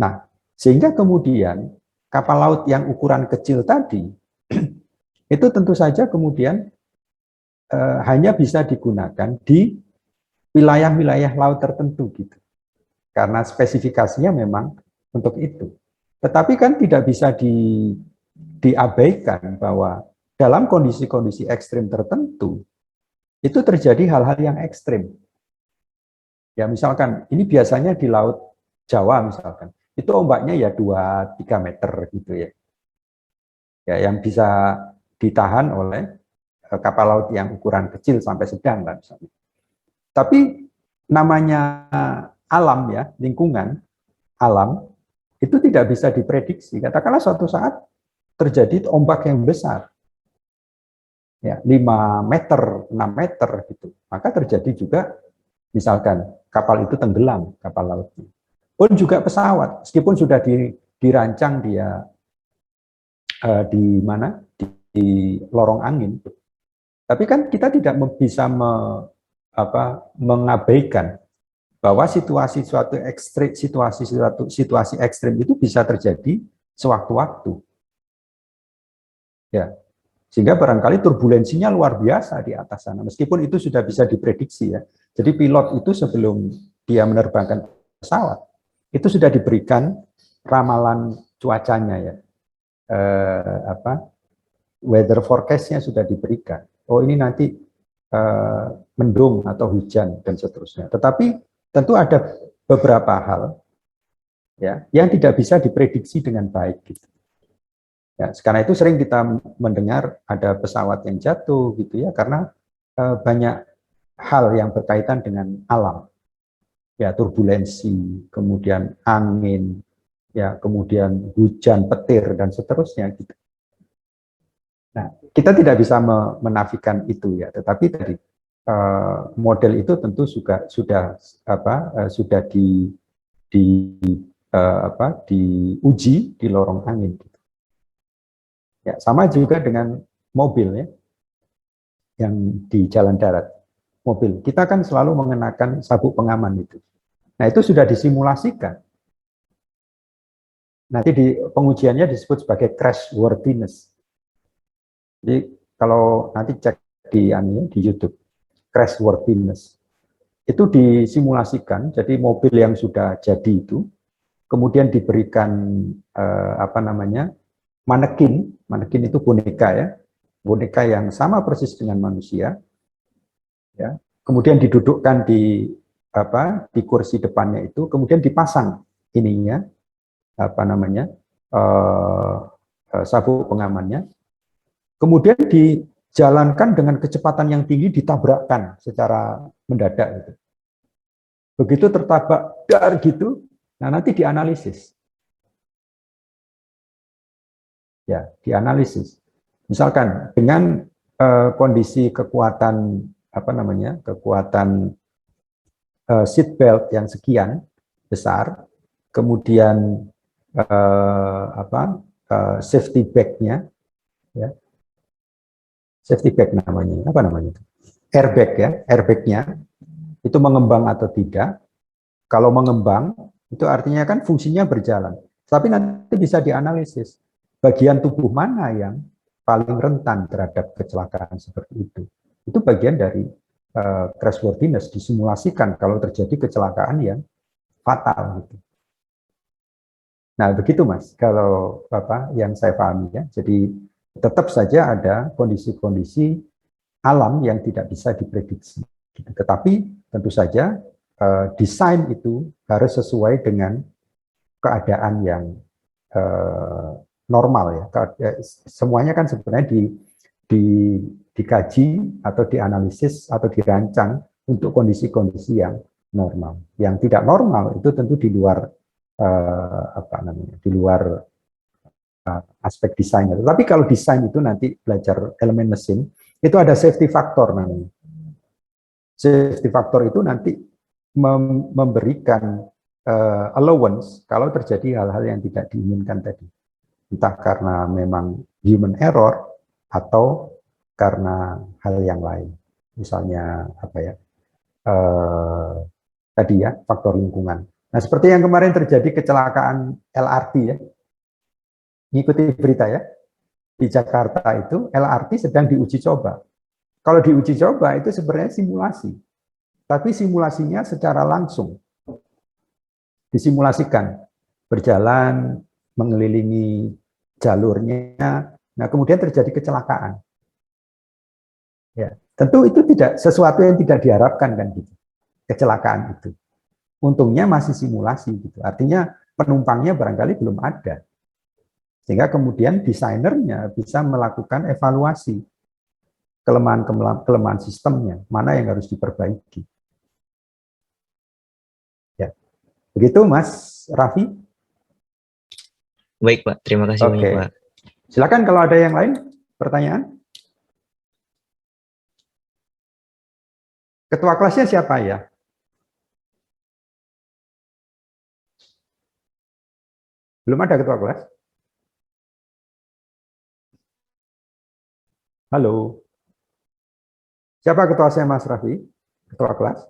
S1: Nah, sehingga kemudian kapal laut yang ukuran kecil tadi itu tentu saja kemudian hanya bisa digunakan di wilayah-wilayah laut tertentu gitu, karena spesifikasinya memang untuk itu. Tetapi kan tidak bisa diabaikan bahwa dalam kondisi-kondisi ekstrim tertentu itu terjadi hal-hal yang ekstrim. Ya misalkan ini biasanya di Laut Jawa misalkan, itu ombaknya ya 2-3 meter gitu ya. Ya yang bisa ditahan oleh kapal laut yang ukuran kecil sampai sedang lah misalnya. Tapi namanya alam ya, lingkungan alam itu tidak bisa diprediksi. Katakanlah suatu saat terjadi ombak yang besar. Ya, 5 meter, 6 meter gitu. Maka terjadi juga misalkan kapal itu tenggelam, kapal lautnya. Pun juga pesawat, meskipun sudah dirancang dia di mana, di lorong angin, tapi kan kita tidak bisa mengabaikan bahwa situasi ekstrim itu bisa terjadi sewaktu-waktu. Ya, sehingga barangkali turbulensinya luar biasa di atas sana, meskipun itu sudah bisa diprediksi ya. Jadi pilot itu sebelum dia menerbangkan pesawat, itu sudah diberikan ramalan cuacanya ya. Weather forecast-nya sudah diberikan. Oh ini nanti mendung atau hujan dan seterusnya. Tetapi tentu ada beberapa hal ya yang tidak bisa diprediksi dengan baik gitu. Ya, karena itu sering kita mendengar ada pesawat yang jatuh gitu ya, karena banyak hal yang berkaitan dengan alam. Ya, turbulensi, kemudian angin, ya, kemudian hujan, petir dan seterusnya gitu. Nah, kita tidak bisa menafikan itu ya, tetapi tadi model itu tentu juga sudah diuji di lorong angin. Ya, sama juga dengan mobil ya, yang di jalan darat. Mobil, kita kan selalu mengenakan sabuk pengaman itu. Nah, itu sudah disimulasikan. Nanti di pengujiannya disebut sebagai crashworthiness. Jadi kalau nanti cek di YouTube, crashworthiness itu disimulasikan. Jadi mobil yang sudah jadi itu kemudian diberikan manekin itu boneka ya, boneka yang sama persis dengan manusia, ya. Kemudian didudukkan di kursi depannya itu, kemudian dipasang ininya sabuk pengamannya. Kemudian dijalankan dengan kecepatan yang tinggi, ditabrakkan secara mendadak. Gitu. Begitu tertabrak, dar gitu, nah nanti dianalisis. Ya, dianalisis. Misalkan dengan kondisi kekuatan seat belt yang sekian besar, kemudian safety bag-nya, ya. Safety bag namanya, airbag ya, airbag-nya itu mengembang atau tidak. Kalau mengembang, itu artinya kan fungsinya berjalan. Tapi nanti bisa dianalisis, bagian tubuh mana yang paling rentan terhadap kecelakaan seperti itu. Itu bagian dari crashworthiness, disimulasikan kalau terjadi kecelakaan yang fatal. Gitu. Nah, begitu Mas, kalau yang saya pahami ya. Jadi tetap saja ada kondisi-kondisi alam yang tidak bisa diprediksi. Tetapi tentu saja desain itu harus sesuai dengan keadaan yang normal ya. Semuanya kan sebenarnya dikaji atau dianalisis atau dirancang untuk kondisi-kondisi yang normal. Yang tidak normal itu tentu di luar aspek desainnya. Tetapi kalau desain itu nanti belajar elemen mesin, itu ada safety factor namanya. Safety factor itu nanti memberikan allowance kalau terjadi hal-hal yang tidak diinginkan tadi. Entah karena memang human error atau karena hal yang lain. Misalnya tadi ya, faktor lingkungan. Nah, seperti yang kemarin terjadi kecelakaan LRT ya. Ngikuti berita ya, di Jakarta itu LRT sedang diuji coba. Kalau diuji coba itu sebenarnya simulasi, tapi simulasinya secara langsung disimulasikan, berjalan mengelilingi jalurnya, nah kemudian terjadi kecelakaan. Ya, tentu itu tidak sesuatu yang tidak diharapkan kan gitu, kecelakaan itu. Untungnya masih simulasi gitu, artinya penumpangnya barangkali belum ada. Sehingga kemudian desainernya bisa melakukan evaluasi kelemahan sistemnya, mana yang harus diperbaiki. Ya. Begitu Mas Raffi?
S5: Baik Pak, terima kasih banyak Pak.
S1: Silakan kalau ada yang lain, pertanyaan. Ketua kelasnya siapa ya? Belum ada ketua kelas? Halo. Siapa ketua saya Mas Raffi? Ketua kelas?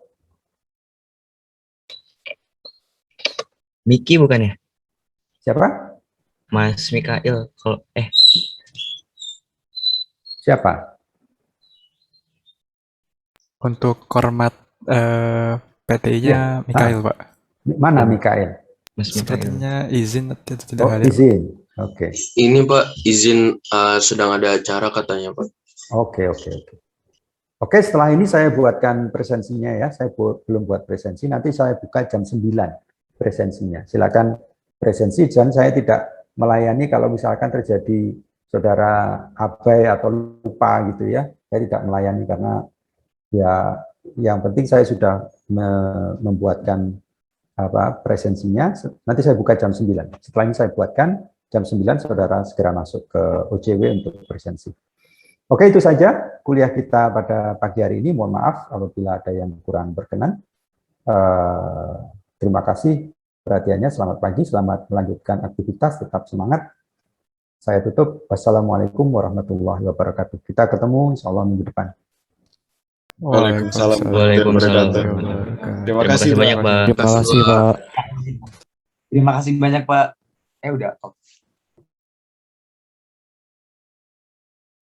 S5: Miki bukan ya?
S1: Siapa?
S5: Mas Mikail.
S1: Siapa?
S3: Untuk Kormat PT-nya Mikail, Pak.
S1: Mana Mikail?
S5: Mas Mikail.
S3: Sepertinya izin tidak hadir.
S1: Izin. Oke.
S4: Ini Pak, izin sedang ada acara katanya Pak.
S1: Oke. Oke, setelah ini saya buatkan presensinya ya. Saya belum buat presensi, nanti saya buka jam 9 presensinya. Silakan presensi, dan saya tidak melayani kalau misalkan terjadi saudara abai atau lupa gitu ya. Saya tidak melayani karena ya yang penting saya sudah membuatkan presensinya. Nanti saya buka jam 9. Setelah ini saya buatkan jam 9 saudara segera masuk ke OJW untuk presensi. Oke, itu saja kuliah kita pada pagi hari ini. Mohon maaf apabila ada yang kurang berkenan. Terima kasih perhatiannya. Selamat pagi, selamat melanjutkan aktivitas, tetap semangat. Saya tutup. Wassalamualaikum warahmatullahi wabarakatuh. Kita ketemu insya Allah minggu depan.
S9: Waalaikumsalam
S5: Waalaikumsalam.
S9: Terima kasih
S5: banyak, Pak.
S3: Terima kasih, Pak.
S10: Terima kasih banyak, Pak. Udah.